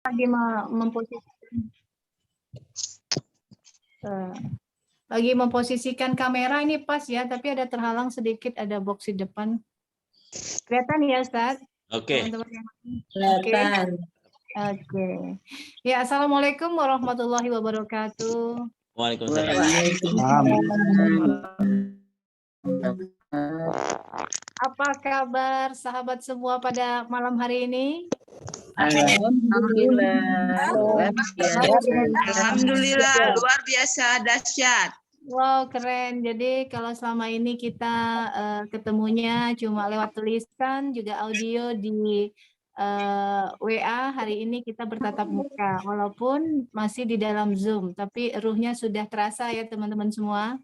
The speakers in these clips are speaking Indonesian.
lagi memposisikan eh, lagi memposisikan kamera ini pas ya, tapi ada terhalang sedikit, ada box di depan. Kelihatan ya Ustaz? Oke. Teman-teman yang lain? Kelihatan. Oke. Ya, Assalamualaikum warahmatullahi wabarakatuh. Waalaikumsalam. Apa kabar sahabat semua pada malam hari ini? Alhamdulillah. Alhamdulillah, luar biasa dahsyat. Wow, keren. Jadi kalau selama ini kita ketemunya cuma lewat tulisan, juga audio di WA, hari ini kita bertatap muka. Walaupun masih di dalam Zoom, tapi ruhnya sudah terasa ya teman-teman semua.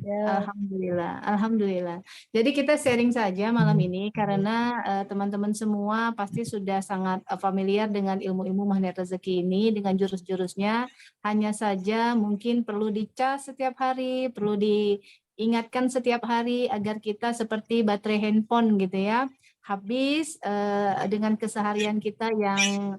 Alhamdulillah, alhamdulillah. Jadi kita sharing saja malam ini karena teman-teman semua pasti sudah sangat familiar dengan ilmu-ilmu magnet rezeki ini, dengan jurus-jurusnya. Hanya saja mungkin perlu dicas setiap hari, perlu diingatkan setiap hari agar kita seperti baterai handphone gitu ya. Habis dengan keseharian kita yang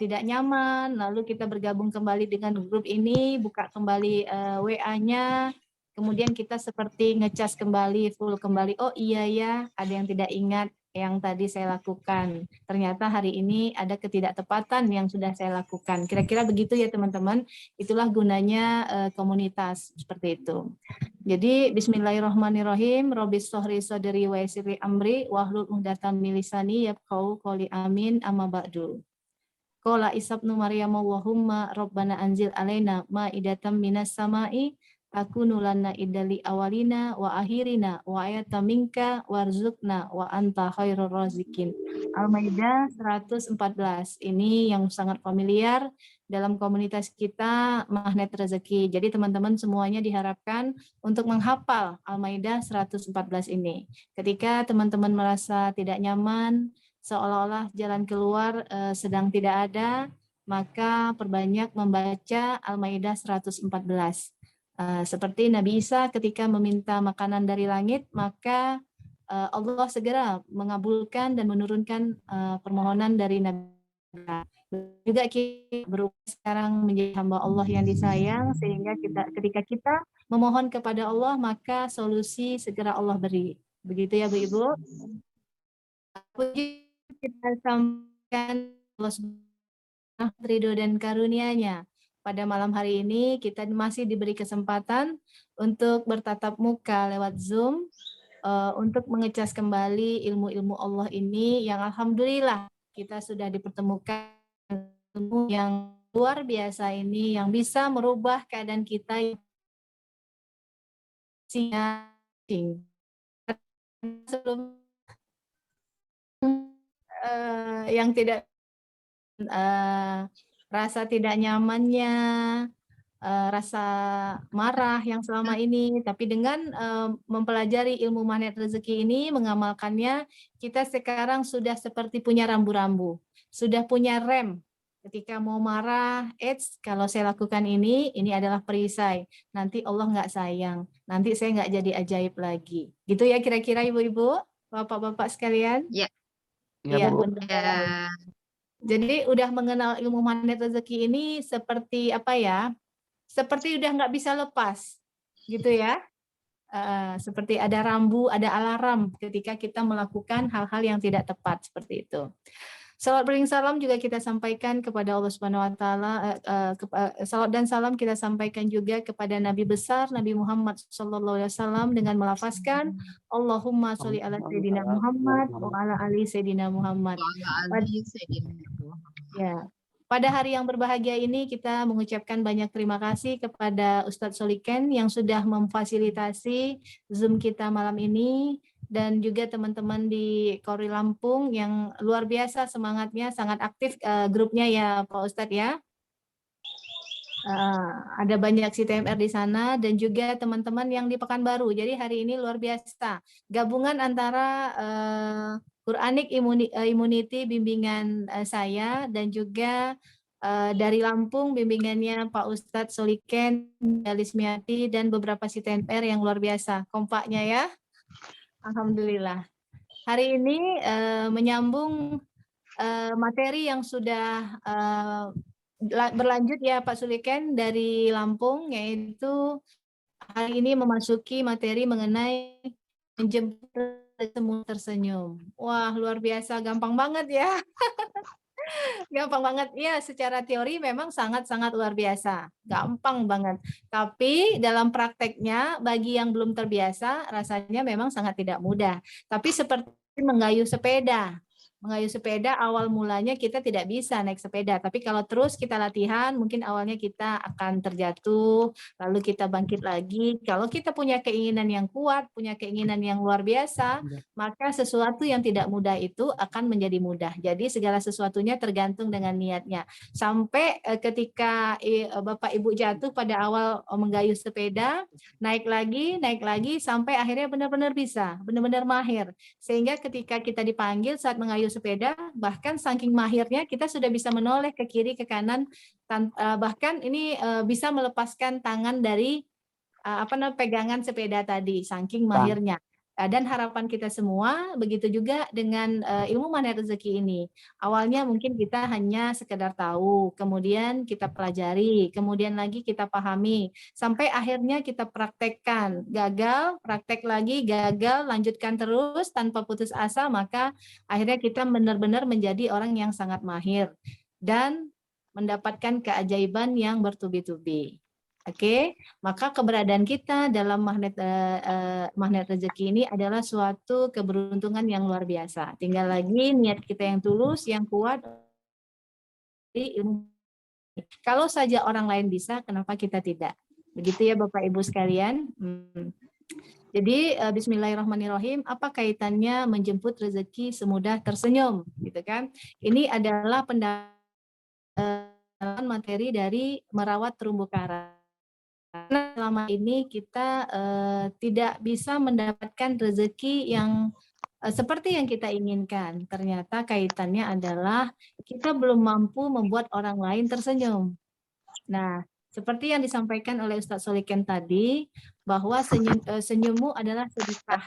tidak nyaman, lalu kita bergabung kembali dengan grup ini, buka kembali WA-nya. Kemudian kita seperti ngecas kembali, full kembali. Oh iya ya, ada yang tidak ingat yang tadi saya lakukan. Ternyata hari ini ada ketidaktepatan yang sudah saya lakukan. Kira-kira begitu ya teman-teman. Itulah gunanya komunitas seperti itu. Jadi bismillahirrahmanirrahim. Robis sohri soderi wa yasiri amri wahlul uqdatam min lisani yafqahu qawli amin amma ba'du. Qala Isabnu Maryam Allahumma rabbana anzil alaina ma'idatan minas sama'i takunu lana idali awalina wa akhirina wa ayata minka warzuqna wa anta khairur razikin. Al-Maidah 114. Ini yang sangat familiar dalam komunitas kita Magnet Rezeki. Jadi teman-teman semuanya diharapkan untuk menghafal Al-Maidah 114 ini. Ketika teman-teman merasa tidak nyaman, seolah-olah jalan keluar sedang tidak ada, maka perbanyak membaca Al-Maidah 114. Seperti Nabi Isa ketika meminta makanan dari langit, maka Allah segera mengabulkan dan menurunkan permohonan dari Nabi Isa. Juga kita berubah sekarang menjadi hamba Allah yang disayang, sehingga ketika kita memohon kepada Allah, maka solusi segera Allah beri. Begitu ya Bu Ibu. Puji kita sampaikan Allah Subhanahu ridho dan karunia-Nya. Pada malam hari ini kita masih diberi kesempatan untuk bertatap muka lewat Zoom untuk mengecas kembali ilmu-ilmu Allah ini yang alhamdulillah kita sudah dipertemukan ilmu yang luar biasa ini yang bisa merubah keadaan kita sebelum yang tidak rasa tidak nyamannya, rasa marah yang selama ini, tapi dengan mempelajari ilmu magnet rezeki ini, mengamalkannya, kita sekarang sudah seperti punya rambu-rambu, sudah punya rem. Ketika mau marah, kalau saya lakukan ini adalah perisai. Nanti Allah nggak sayang, nanti saya nggak jadi ajaib lagi. Gitu ya kira-kira Ibu-Ibu, Bapak-Bapak sekalian? Ya. Ya, Ya. jadi udah mengenal ilmu magnet rezeki ini seperti apa ya? Seperti udah nggak bisa lepas, gitu ya. Seperti ada rambu, ada alarm ketika kita melakukan hal-hal yang tidak tepat seperti itu. Salawat bering salam juga kita sampaikan kepada Allah Subhanahu wa taala. Salawat dan salam kita sampaikan juga kepada Nabi besar Nabi Muhammad sallallahu alaihi wasallam dengan melafazkan Allahumma sholli ala sayyidina Muhammad wa ala ali sayyidina Muhammad. Ya. Pada hari yang berbahagia ini kita mengucapkan banyak terima kasih kepada Ustadz Soliken yang sudah memfasilitasi Zoom kita malam ini dan juga teman-teman di Kori Lampung yang luar biasa semangatnya, sangat aktif grupnya ya Pak Ustadz ya. Ada banyak CTMR di sana dan juga teman-teman yang di Pekanbaru. Jadi hari ini luar biasa. Gabungan antara Quranic Immunity bimbingan saya dan juga dari Lampung bimbingannya Pak Ustadz Soliken, Alismiati dan beberapa CTMR yang luar biasa. Kompaknya ya. Alhamdulillah. Hari ini menyambung materi yang sudah berlanjut ya Pak Suliken dari Lampung, yaitu hari ini memasuki materi mengenai menjemput semua tersenyum. Wah, luar biasa, gampang banget ya. Gampang banget. Ya, secara teori memang sangat-sangat luar biasa. Gampang banget. Tapi dalam prakteknya bagi yang belum terbiasa rasanya memang sangat tidak mudah. Tapi seperti menggayuh sepeda. Mengayuh sepeda awal mulanya kita tidak bisa naik sepeda, tapi kalau terus kita latihan mungkin awalnya kita akan terjatuh, lalu kita bangkit lagi. Kalau kita punya keinginan yang kuat, punya keinginan yang luar biasa, maka sesuatu yang tidak mudah itu akan menjadi mudah. Jadi segala sesuatunya tergantung dengan niatnya. Sampai ketika Bapak Ibu jatuh pada awal menggayuh sepeda, naik lagi sampai akhirnya benar-benar bisa, benar-benar mahir. Sehingga ketika kita dipanggil saat mengayuh sepeda, bahkan saking mahirnya kita sudah bisa menoleh ke kiri ke kanan, bahkan ini bisa melepaskan tangan dari pegangan sepeda tadi, saking mahirnya. Dan harapan kita semua begitu juga dengan ilmu magnet rezeki ini. Awalnya mungkin kita hanya sekedar tahu, kemudian kita pelajari, kemudian lagi kita pahami, sampai akhirnya kita praktekkan. Gagal, praktek lagi, gagal, lanjutkan terus tanpa putus asa, maka akhirnya kita benar-benar menjadi orang yang sangat mahir dan mendapatkan keajaiban yang bertubi-tubi. Oke, maka keberadaan kita dalam magnet rezeki ini adalah suatu keberuntungan yang luar biasa. Tinggal lagi niat kita yang tulus, yang kuat. Kalau saja orang lain bisa, kenapa kita tidak? Begitu ya Bapak Ibu sekalian. Jadi Bismillahirrahmanirrahim. Apa kaitannya menjemput rezeki semudah tersenyum, gitu kan? Ini adalah pendalaman materi dari merawat terumbu karang. Karena selama ini kita tidak bisa mendapatkan rezeki yang seperti yang kita inginkan. Ternyata kaitannya adalah kita belum mampu membuat orang lain tersenyum. Nah, seperti yang disampaikan oleh Ustadz Soliken tadi, bahwa senyummu adalah sedekah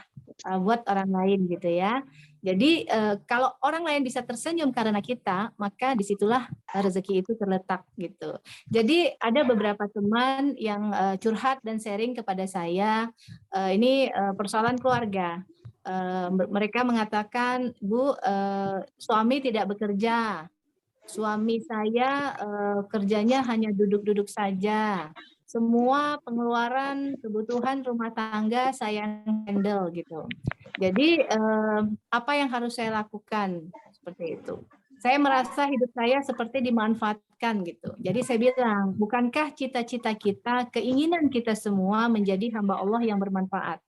buat orang lain gitu ya. Jadi kalau orang lain bisa tersenyum karena kita, maka disitulah rezeki itu terletak gitu. Jadi ada beberapa teman yang curhat dan sharing kepada saya, ini persoalan keluarga. Mereka mengatakan, Bu, suami tidak bekerja, suami saya kerjanya hanya duduk-duduk saja. Semua pengeluaran kebutuhan rumah tangga saya handle gitu. Jadi apa yang harus saya lakukan seperti itu? Saya merasa hidup saya seperti dimanfaatkan gitu. Jadi saya bilang, bukankah cita-cita kita, keinginan kita semua menjadi hamba Allah yang bermanfaat?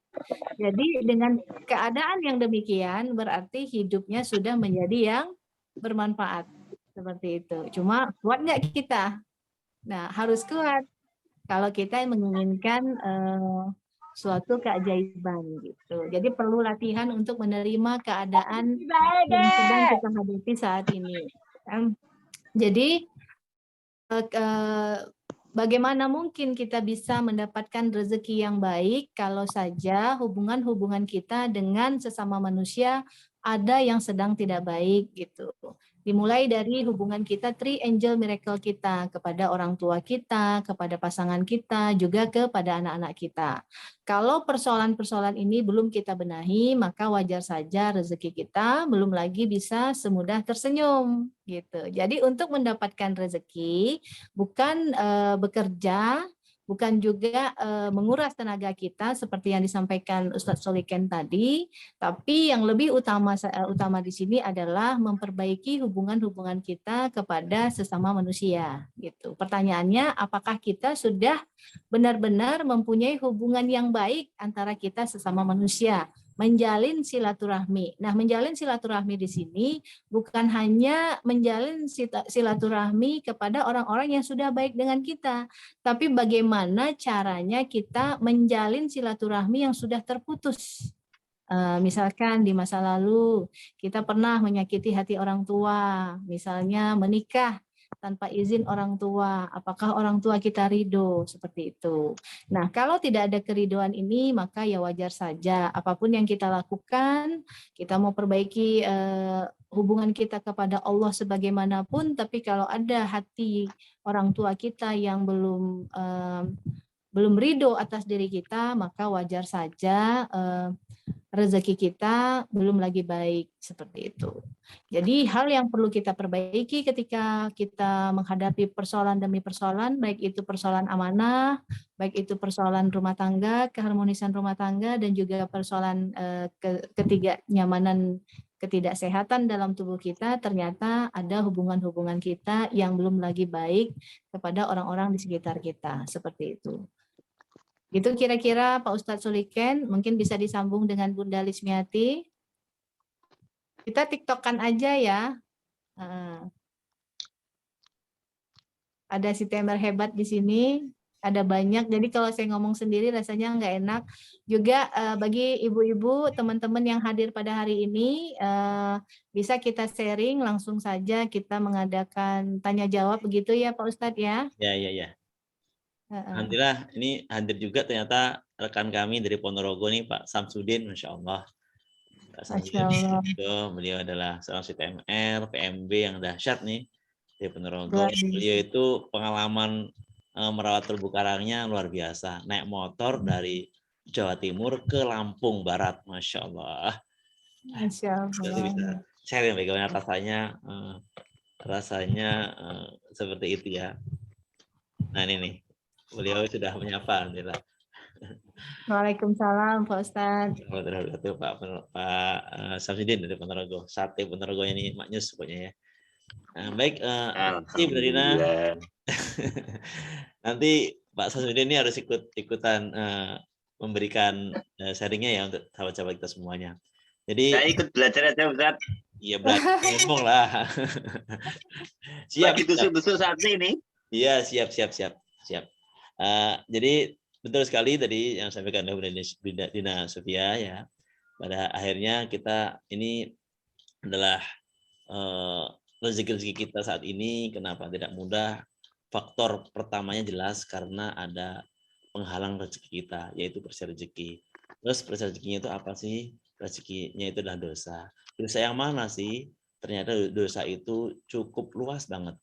Jadi dengan keadaan yang demikian berarti hidupnya sudah menjadi yang bermanfaat. Seperti itu. Cuma kuat nggak kita? Nah, harus kuat. Kalau kita menginginkan suatu keajaiban gitu. Jadi perlu latihan untuk menerima keadaan yang sedang kita hadapi saat ini. Jadi bagaimana mungkin kita bisa mendapatkan rezeki yang baik kalau saja hubungan-hubungan kita dengan sesama manusia ada yang sedang tidak baik gitu. Dimulai dari hubungan kita Three Angel Miracle kita kepada orang tua kita, kepada pasangan kita, juga kepada anak-anak kita. Kalau persoalan-persoalan ini belum kita benahi, maka wajar saja rezeki kita belum lagi bisa semudah tersenyum gitu. Jadi untuk mendapatkan rezeki bukan bekerja, bukan juga menguras tenaga kita seperti yang disampaikan Ustadz Soliken tadi, tapi yang lebih utama di sini adalah memperbaiki hubungan-hubungan kita kepada sesama manusia gitu. Pertanyaannya, apakah kita sudah benar-benar mempunyai hubungan yang baik antara kita sesama manusia, menjalin silaturahmi. Nah, menjalin silaturahmi di sini bukan hanya menjalin silaturahmi kepada orang-orang yang sudah baik dengan kita, tapi bagaimana caranya kita menjalin silaturahmi yang sudah terputus. Misalkan di masa lalu kita pernah menyakiti hati orang tua, misalnya menikah tanpa izin orang tua, apakah orang tua kita ridho, seperti itu. Nah, kalau tidak ada keridoan ini, maka ya wajar saja apapun yang kita lakukan, kita mau perbaiki hubungan kita kepada Allah sebagaimanapun, tapi kalau ada hati orang tua kita yang belum ridho atas diri kita, maka wajar saja rezeki kita belum lagi baik, seperti itu. Jadi hal yang perlu kita perbaiki ketika kita menghadapi persoalan demi persoalan, baik itu persoalan amanah, baik itu persoalan rumah tangga, keharmonisan rumah tangga, dan juga persoalan ketidaknyamanan, ketidaksehatan dalam tubuh kita, ternyata ada hubungan-hubungan kita yang belum lagi baik kepada orang-orang di sekitar kita, seperti itu. Itu kira-kira Pak Ustadz Suliken, mungkin bisa disambung dengan Bunda Lismiati. Kita tiktokan aja ya. Ada si Temer hebat di sini, ada banyak. Jadi kalau saya ngomong sendiri rasanya nggak enak. Juga bagi ibu-ibu, teman-teman yang hadir pada hari ini, bisa kita sharing langsung saja, kita mengadakan tanya jawab begitu ya Pak Ustadz ya. Ya. Alhamdulillah ini hadir juga ternyata rekan kami dari Ponorogo nih Pak Samsudin, Masya Allah. Pak Samsudin itu beliau adalah seorang CTMR, PMB yang dahsyat nih di Ponorogo. Beliau itu pengalaman merawat terumbu karangnya luar biasa. Naik motor dari Jawa Timur ke Lampung Barat, Masya Allah. Masya Allah. Jadi bisa sharing bagaimana rasanya seperti itu ya. Nah ini nih. Beliau sudah menyapa, alhamdulillah. Waalaikumsalam Pak Ustadz. Pak Samsudin dari Ponorogo, sate Ponorogo ini maknyus pokoknya ya. Baik, Bu Rina. Nanti Pak Samsudin ini harus ikutan memberikan sharingnya ya untuk sahabat-sahabat kita semuanya. Jadi saya ikut belajar aja Ustaz. Iya belajar ngomong lah. Siap. Lagi tusuk-tusuk saat ini. Iya siap. Jadi betul sekali tadi yang sampaikan oleh Dina Sofia ya. Pada akhirnya kita ini adalah rezeki kita saat ini. Kenapa tidak mudah? Faktor pertamanya jelas karena ada penghalang rezeki kita, yaitu persis rezeki. Terus persis rezekinya itu apa sih? Rezekinya itu adalah dosa. Dosa yang mana sih? Ternyata dosa itu cukup luas banget.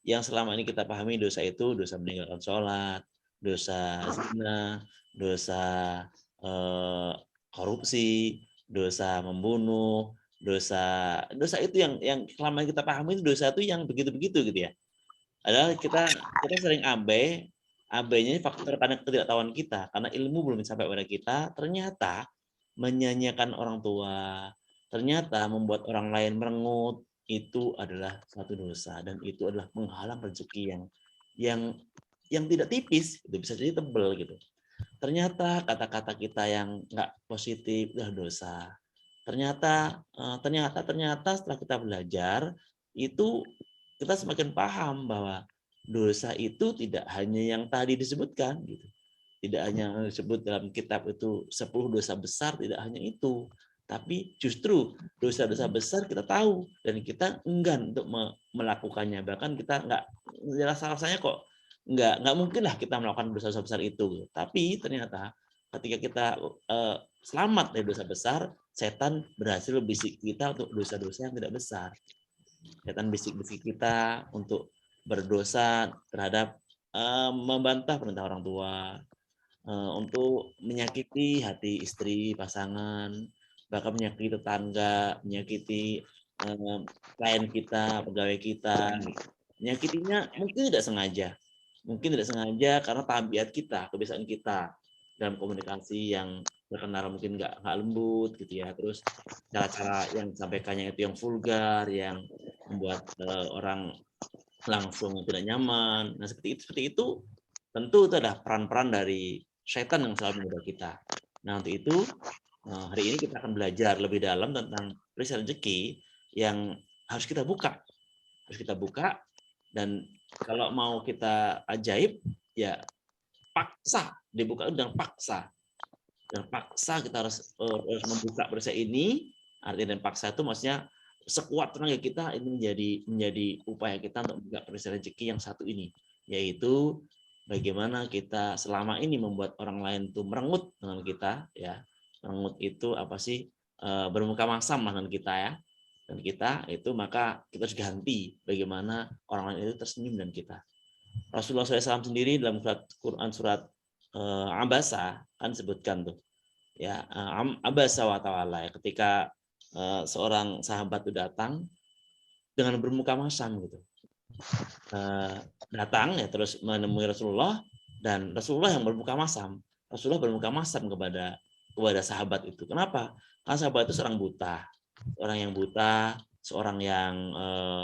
Yang selama ini kita pahami dosa itu dosa meninggalkan sholat, dosa zina, dosa korupsi, dosa membunuh, dosa itu yang selama ini kita pahami itu dosa itu yang begitu-begitu gitu ya. Adalah kita sering abainya faktor karena ketidaktahuan kita, karena ilmu belum sampai pada kita, ternyata menyanyiakan orang tua, ternyata membuat orang lain merengut, itu adalah satu dosa dan itu adalah menghalang rezeki yang tidak tipis, itu bisa jadi tebel gitu. Ternyata kata-kata kita yang nggak positif adalah dosa. Ternyata setelah kita belajar itu kita semakin paham bahwa dosa itu tidak hanya yang tadi disebutkan gitu. Tidak hanya disebut dalam kitab itu 10 dosa besar, tidak hanya itu. Tapi justru dosa-dosa besar kita tahu dan kita enggan untuk melakukannya. Bahkan kita nggak rasanya kok nggak mungkin lah kita melakukan dosa-dosa besar itu. Tapi ternyata ketika kita selamat dari dosa besar, setan berhasil bisik kita untuk dosa-dosa yang tidak besar. Setan bisik-bisik kita untuk berdosa terhadap membantah perintah orang tua, untuk menyakiti hati istri, pasangan, bahkan menyakiti tetangga, menyakiti klien kita, pegawai kita. Menyakitinya mungkin tidak sengaja karena tabiat kita, kebiasaan kita dalam komunikasi yang terkenal mungkin nggak lembut gitu ya. Terus cara-cara yang disampaikannya itu yang vulgar, yang membuat orang langsung tidak nyaman. Nah seperti itu tentu itu adalah peran-peran dari setan yang selalu menggoda kita. Nah untuk itu hari ini kita akan belajar lebih dalam tentang riset rezeki yang harus kita buka. Dan kalau mau kita ajaib ya paksa dibuka dengan paksa. Dan paksa kita harus membuka perisai ini. Artinya dan paksa itu maksudnya sekuat tenaga kita ini menjadi upaya kita untuk membuka perisai rezeki yang satu ini, yaitu bagaimana kita selama ini membuat orang lain itu merengut dengan kita ya. Merengut itu apa sih? Bermuka masam dengan kita ya. dan kita itu, maka kita harus ganti bagaimana orang lain itu tersenyum dan kita. Rasulullah SAW sendiri dalam Quran surat Abasa kan sebutkan tuh ya, Abasa wa ta'ala, ketika seorang sahabat itu datang dengan bermuka masam gitu, datang ya terus menemui Rasulullah, dan Rasulullah yang bermuka masam. Rasulullah bermuka masam kepada sahabat itu. Kenapa? Karena sahabat itu seorang buta, orang yang buta, seorang yang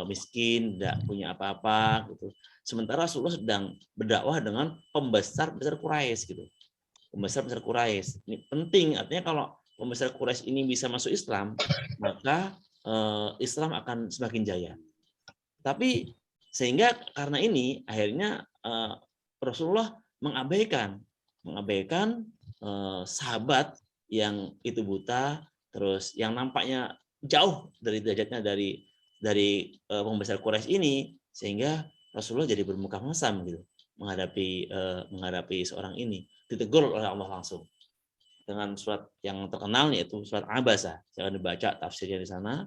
miskin, tidak punya apa-apa gitu. Sementara Rasulullah sedang berdakwah dengan pembesar Quraisy gitu. Pembesar Quraisy. Ini penting, artinya kalau pembesar Quraisy ini bisa masuk Islam, maka Islam akan semakin jaya. Tapi sehingga karena ini akhirnya Rasulullah mengabaikan sahabat yang itu buta, terus yang nampaknya jauh dari derajatnya dari pembesar Quraisy ini, sehingga Rasulullah jadi bermuka masam gitu menghadapi seorang ini, ditegur oleh Allah langsung dengan surat yang terkenal yaitu surat Abasa. Jangan dibaca tafsirnya di sana,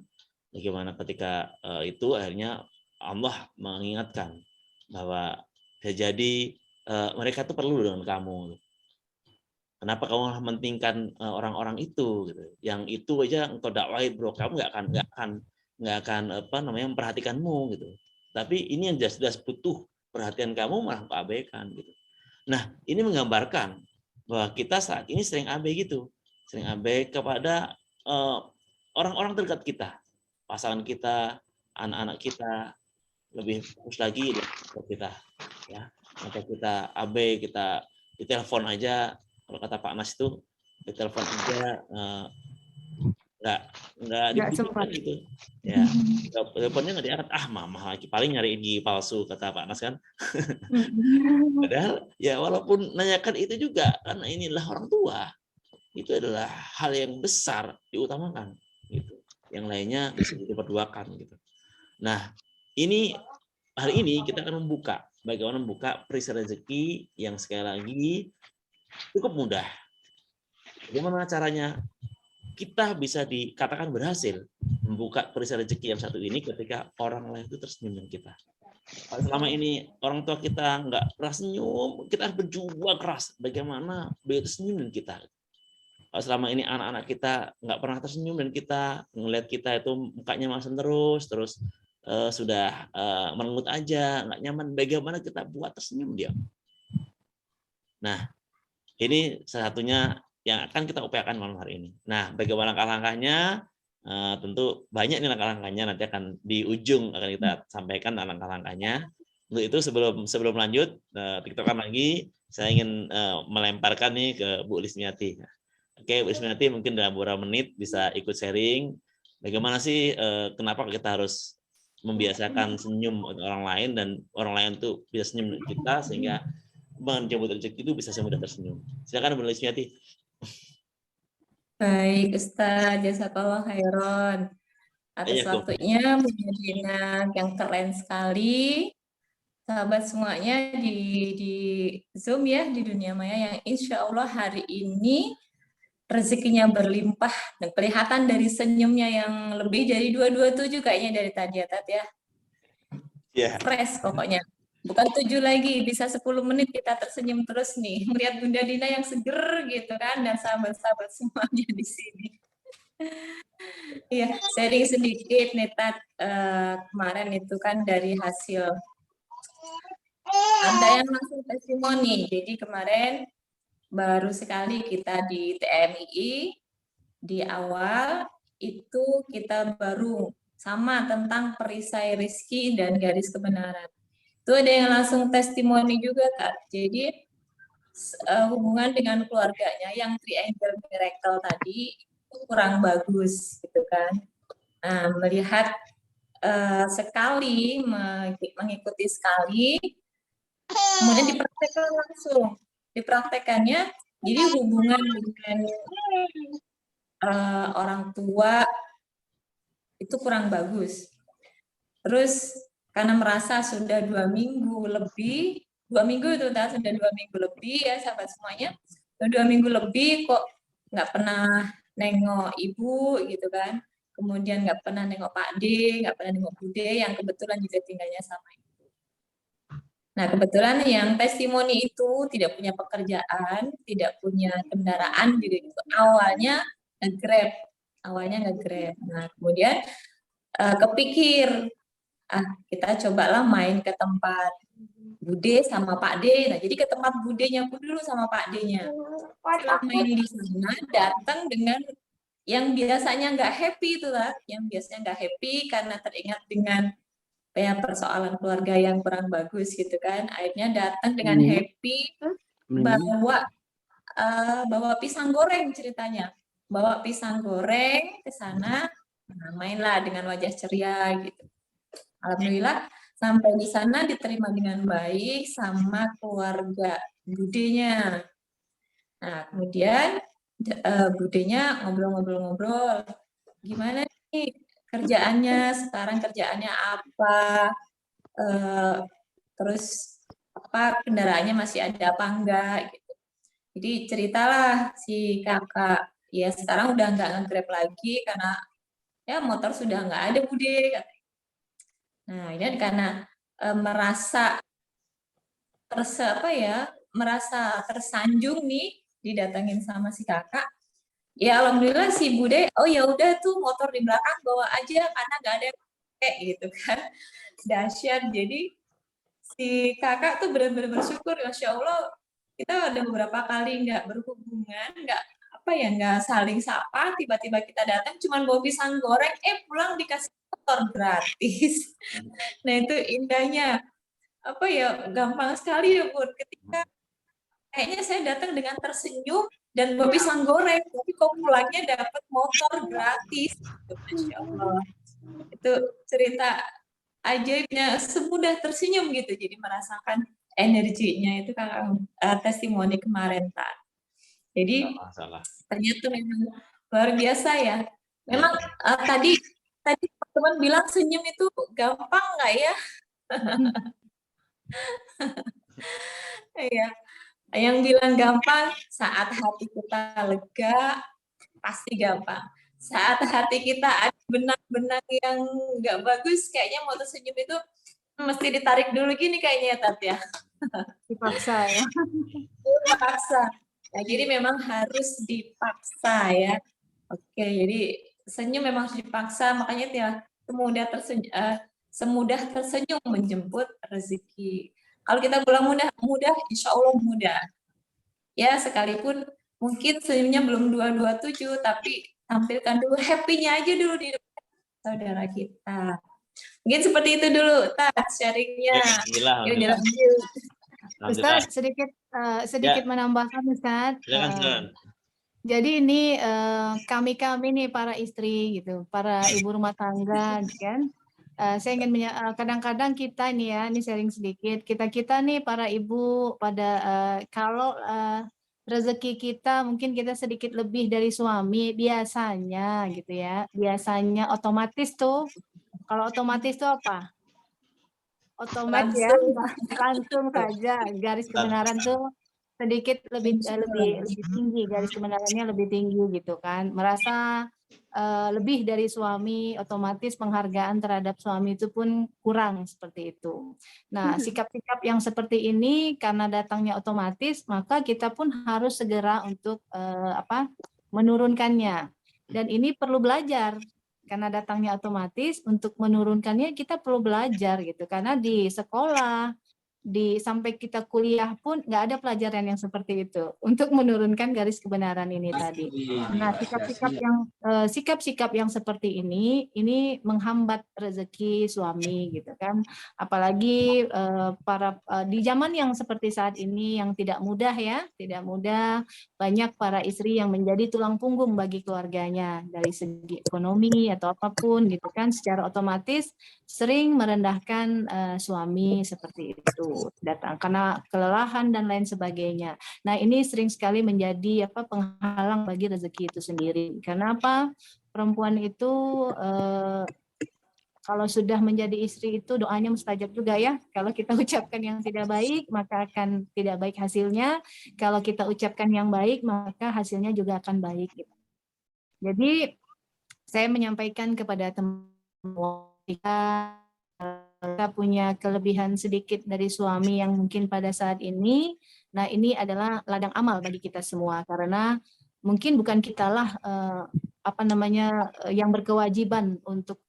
bagaimana ketika itu akhirnya Allah mengingatkan bahwa jadi mereka itu perlu dengan kamu. Kenapa kamu mementingkan orang-orang itu gitu. Yang itu aja engkau dakwahi, bro, kamu nggak akan memperhatikanmu gitu. Tapi ini yang jelas-jelas butuh perhatian kamu malah engkau abaikan gitu. Nah, ini menggambarkan bahwa kita saat ini sering abai gitu. Sering abai kepada orang-orang terdekat kita, pasangan kita, anak-anak kita, lebih fokus lagi ke kita ya. Maka kita abai, kita ditelepon aja, kalau kata Pak Nas itu ditelepon aja nggak dibutuhkan gitu ya. Teleponnya nggak diangkat, mama lagi paling nyari gigi palsu kata Pak Nas kan. Padahal ya walaupun nanyakan itu juga, karena inilah orang tua, itu adalah hal yang besar diutamakan gitu. Yang lainnya bisa diperduakan gitu. Nah, hari ini kita akan membuka bagaimana membuka perisai rezeki yang sekali lagi cukup mudah. Bagaimana caranya kita bisa dikatakan berhasil membuka perisai rezeki yang satu ini ketika orang lain itu tersenyum dengan kita. Kalau selama ini orang tua kita nggak pernah senyum, kita harus berjuang keras bagaimana beliau tersenyum dengan kita. Kalau selama ini anak-anak kita nggak pernah tersenyum dan kita ngelihat kita itu mukanya masam terus sudah merengut aja, nggak nyaman, bagaimana kita buat tersenyum dia. Nah, ini salah satunya yang akan kita upayakan malam hari ini. Nah, bagaimana langkah-langkahnya? Tentu banyak nih langkah-langkahnya, nanti akan di ujung akan kita sampaikan langkah-langkahnya. Untuk itu sebelum lanjut, tiktokan lagi, saya ingin melemparkan nih ke Bu Lismiati. Oke, Bu Lismiati mungkin dalam beberapa menit bisa ikut sharing. Bagaimana sih, kenapa kita harus membiasakan senyum untuk orang lain, dan orang lain tuh bisa senyum dengan kita, sehingga menjemput rezeki itu bisa semudah tersenyum. Silakan Bu Lismiati. Baik, Ustaz, jazakallah khairan atas waktunya, Bu Medina, yang keren sekali. Sahabat semuanya di Zoom ya, di dunia maya, yang insya Allah hari ini rezekinya berlimpah dan kelihatan dari senyumnya yang lebih dari 227 kayaknya dari tadi ya, Tat ya. Yeah. Fresh pokoknya. Bukan 7 lagi, bisa 10 menit kita tersenyum terus nih, melihat Bunda Dina yang seger gitu kan, dan sahabat-sahabat semuanya di sini. Iya, sharing sedikit nih, Tat. Kemarin itu kan dari hasil ada yang langsung testimoni. Jadi kemarin baru sekali kita di TMII, di awal itu kita baru sama tentang perisai rezeki dan garis kebenaran. Itu ada yang langsung testimoni juga, Kak. Jadi hubungan dengan keluarganya yang triangle miracle tadi itu kurang bagus gitu kan. Nah, melihat sekali, mengikuti sekali, kemudian dipraktekkan langsung. Dipraktekannya, jadi hubungan dengan orang tua itu kurang bagus. Terus karena merasa sudah 2 minggu lebih, 2 minggu itu sudah 2 minggu lebih ya sahabat semuanya, 2 minggu lebih kok nggak pernah nengok ibu gitu kan. kemudian nggak pernah nengok Pak D, nggak pernah nengok Bude, yang kebetulan juga tinggalnya sama ibu. Nah, kebetulan yang testimoni itu tidak punya pekerjaan, tidak punya kendaraan juga gitu. Awalnya nge-Grab. Nah, kemudian kepikir, kita cobalah main ke tempat Bude sama Pak D. Nah, jadi ke tempat Budenya aku dulu sama Pak D-nya. Setelah main di sana, datang dengan yang biasanya nggak happy itu lah, yang biasanya nggak happy karena teringat dengan ya persoalan keluarga yang kurang bagus gitu kan. Akhirnya datang dengan happy bawa pisang goreng ceritanya. Bawa pisang goreng ke sana, nah, mainlah dengan wajah ceria gitu. Alhamdulillah sampai di sana diterima dengan baik sama keluarga budenya. Nah, kemudian budenya ngobrol-ngobrol-ngobrol. Gimana nih kerjaannya, sekarang kerjaannya apa? Terus apa kendaraannya masih ada apa enggak gitu. Jadi ceritalah si kakak, ya sekarang udah nggak nge-Grab lagi karena ya motor sudah nggak ada Bude. Nah, ini karena merasa merasa tersanjung nih didatengin sama si kakak. Ya alhamdulillah si Bude, oh ya udah tuh motor di belakang bawa aja karena nggak ada yang pakai gitu kan. Dahsyat. Jadi si kakak tuh benar-benar bersyukur, Masya Allah, kita ada beberapa kali nggak berhubungan, nggak saling sapa, tiba-tiba kita datang cuman bawa pisang goreng, pulang dikasih motor gratis. Nah itu indahnya, gampang sekali ya Bun, ketika kayaknya saya datang dengan tersenyum dan bawa pisang goreng, tapi kok pulangnya dapat motor gratis, gitu. Masya Allah. Itu cerita ajaibnya, semudah tersenyum gitu, jadi merasakan energinya itu kakak testimoni kemarin tak. Jadi ternyata memang luar biasa ya. Memang tadi teman bilang senyum itu gampang nggak ya? Iya. Yang bilang gampang saat hati kita lega pasti gampang. Saat hati kita ada benang-benang yang nggak bagus, kayaknya mau tersenyum itu mesti ditarik dulu gini kayaknya Tat ya. Dipaksa ya. Dipaksa. Nah, jadi memang harus dipaksa ya. Oke, jadi senyum memang harus dipaksa, makanya ya semudah tersenyum menjemput rezeki. Kalau kita bilang mudah, insya Allah mudah. Ya, sekalipun mungkin senyumnya belum 227, tapi tampilkan dulu happy-nya aja dulu di depan saudara kita. Mungkin seperti itu dulu, Tat, sharing-nya. Yuk, dilanjut. Ustaz, sedikit menambahkan, Ustaz. Jadi ini kami nih para istri gitu, para ibu rumah tangga kan. Saya ingin kadang-kadang kita nih ya, ini sharing sedikit. Kita nih para ibu kalau rezeki kita mungkin kita sedikit lebih dari suami biasanya gitu ya. Biasanya otomatis tuh, kalau otomatis tuh apa? Otomatis ya, langsung saja garis kebenaran tuh sedikit lebih tinggi, garis kebenarannya lebih tinggi gitu kan, merasa lebih dari suami, otomatis penghargaan terhadap suami itu pun kurang seperti itu. Nah, sikap-sikap yang seperti ini karena datangnya otomatis, maka kita pun harus segera untuk menurunkannya. Dan ini perlu belajar. Karena datangnya otomatis, untuk menurunkannya kita perlu belajar gitu. Karena di sekolah, sampai kita kuliah pun nggak ada pelajaran yang seperti itu untuk menurunkan garis kebenaran ini tadi. Nah, sikap-sikap yang seperti ini menghambat rezeki suami gitu kan. Apalagi di zaman yang seperti saat ini yang tidak mudah ya, tidak mudah, banyak para istri yang menjadi tulang punggung bagi keluarganya dari segi ekonomi atau apapun gitu kan, secara otomatis sering merendahkan suami seperti itu, datang karena kelelahan dan lain sebagainya. Nah, ini sering sekali menjadi penghalang bagi rezeki itu sendiri. Karena apa? Perempuan itu kalau sudah menjadi istri itu doanya mustajab juga ya. Kalau kita ucapkan yang tidak baik, maka akan tidak baik hasilnya. Kalau kita ucapkan yang baik, maka hasilnya juga akan baik. Jadi saya menyampaikan kepada teman-teman kita punya kelebihan sedikit dari suami yang mungkin pada saat ini. Nah, ini adalah ladang amal bagi kita semua karena mungkin bukan kitalah yang berkewajiban untuk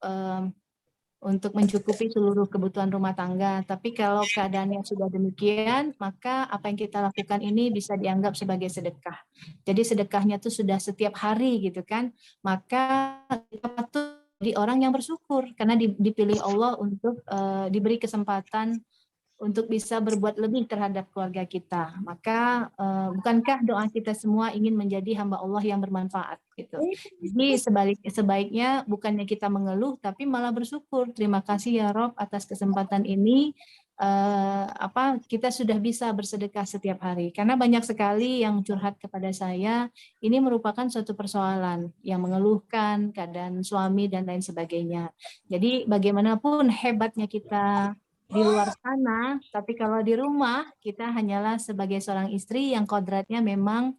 mencukupi seluruh kebutuhan rumah tangga. Tapi kalau keadaannya sudah demikian, maka apa yang kita lakukan ini bisa dianggap sebagai sedekah. Jadi sedekahnya itu sudah setiap hari gitu kan. Maka kita patut jadi orang yang bersyukur karena dipilih Allah untuk diberi kesempatan untuk bisa berbuat lebih terhadap keluarga kita. Maka bukankah doa kita semua ingin menjadi hamba Allah yang bermanfaat gitu. Jadi sebaiknya bukannya kita mengeluh tapi malah bersyukur. Terima kasih ya Rob atas kesempatan ini. Kita sudah bisa bersedekah setiap hari karena banyak sekali yang curhat kepada saya. Ini merupakan suatu persoalan yang mengeluhkan keadaan suami dan lain sebagainya. Jadi bagaimanapun hebatnya kita di luar sana, tapi kalau di rumah kita hanyalah sebagai seorang istri yang kodratnya memang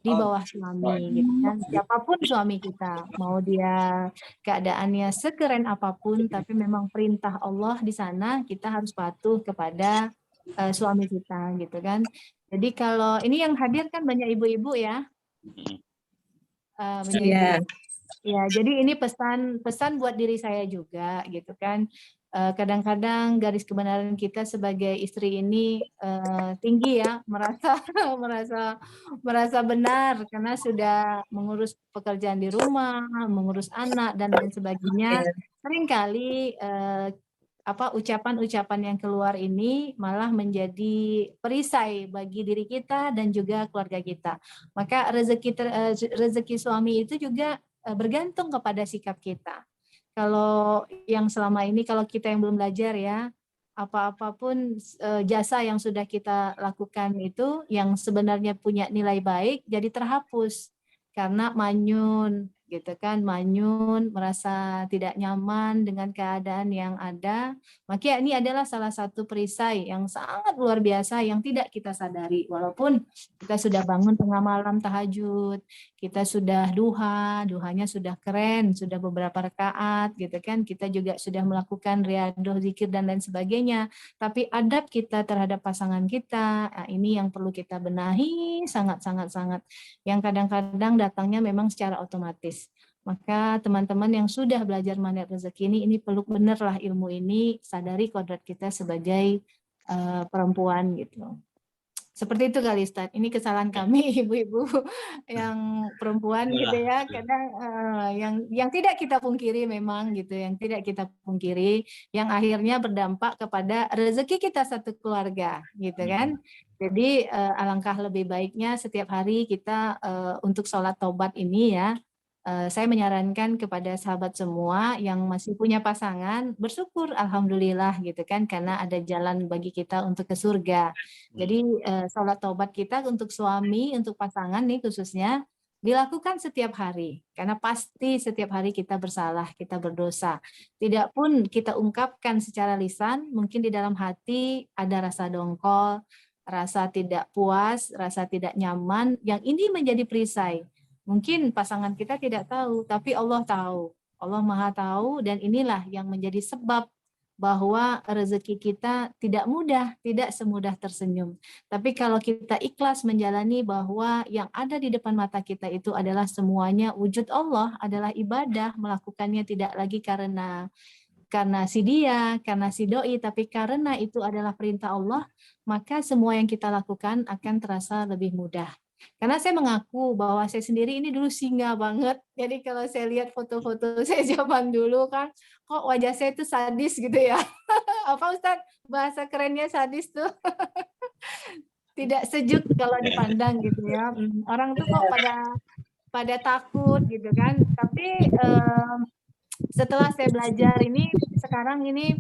di bawah suami gitu kan. Siapapun suami kita, mau dia keadaannya sekeren apapun, tapi memang perintah Allah di sana kita harus patuh kepada suami kita gitu kan. Jadi kalau ini yang hadir kan banyak ibu-ibu ya. Banyak ibu. Ya, jadi ini pesan buat diri saya juga gitu kan. Kadang-kadang garis kebenaran kita sebagai istri ini tinggi ya, merasa benar karena sudah mengurus pekerjaan di rumah, mengurus anak dan lain sebagainya. Seringkali ucapan-ucapan yang keluar ini malah menjadi perisai bagi diri kita dan juga keluarga kita. Maka rezeki suami itu juga bergantung kepada sikap kita. Kalau yang selama ini, kalau kita yang belum belajar ya, apapun jasa yang sudah kita lakukan itu yang sebenarnya punya nilai baik jadi terhapus karena manyun gitu kan, manyun, merasa tidak nyaman dengan keadaan yang ada. Maka ini adalah salah satu perisai yang sangat luar biasa yang tidak kita sadari. Walaupun kita sudah bangun tengah malam tahajud, kita sudah duhanya sudah keren, sudah beberapa rakaat gitu kan, kita juga sudah melakukan riadoh, zikir dan lain sebagainya. Tapi adab kita terhadap pasangan kita, ini yang perlu kita benahi sangat-sangat yang kadang-kadang datangnya memang secara otomatis. Maka teman-teman yang sudah belajar magnet rezeki ini perlu benarlah ilmu ini, sadari kodrat kita sebagai perempuan gitu. Seperti itu kali Ustaz. Ini kesalahan kami ibu-ibu yang perempuan gitu ya. Kadang yang tidak kita pungkiri memang gitu, yang tidak kita pungkiri, yang akhirnya berdampak kepada rezeki kita satu keluarga gitu kan. Jadi alangkah lebih baiknya setiap hari kita untuk sholat taubat ini ya. Saya menyarankan kepada sahabat semua yang masih punya pasangan bersyukur alhamdulillah gitu kan karena ada jalan bagi kita untuk ke surga. Jadi sholat taubat kita untuk suami, untuk pasangan nih khususnya dilakukan setiap hari karena pasti setiap hari kita bersalah, kita berdosa. Tidak pun kita ungkapkan secara lisan, mungkin di dalam hati ada rasa dongkol, rasa tidak puas, rasa tidak nyaman yang ini menjadi perisai. Mungkin pasangan kita tidak tahu, tapi Allah tahu. Allah Maha tahu dan inilah yang menjadi sebab bahwa rezeki kita tidak mudah, tidak semudah tersenyum. Tapi kalau kita ikhlas menjalani bahwa yang ada di depan mata kita itu adalah semuanya wujud Allah, adalah ibadah, melakukannya tidak lagi karena si dia, karena si doi, tapi karena itu adalah perintah Allah, maka semua yang kita lakukan akan terasa lebih mudah. Karena saya mengaku bahwa saya sendiri ini dulu singa banget. Jadi kalau saya lihat foto-foto saya zaman dulu kan, kok wajah saya itu sadis gitu ya. Apa Ustaz? Bahasa kerennya sadis tuh. Tidak sejuk kalau dipandang gitu ya. Orang tuh kok pada takut gitu kan. Tapi setelah saya belajar ini, sekarang ini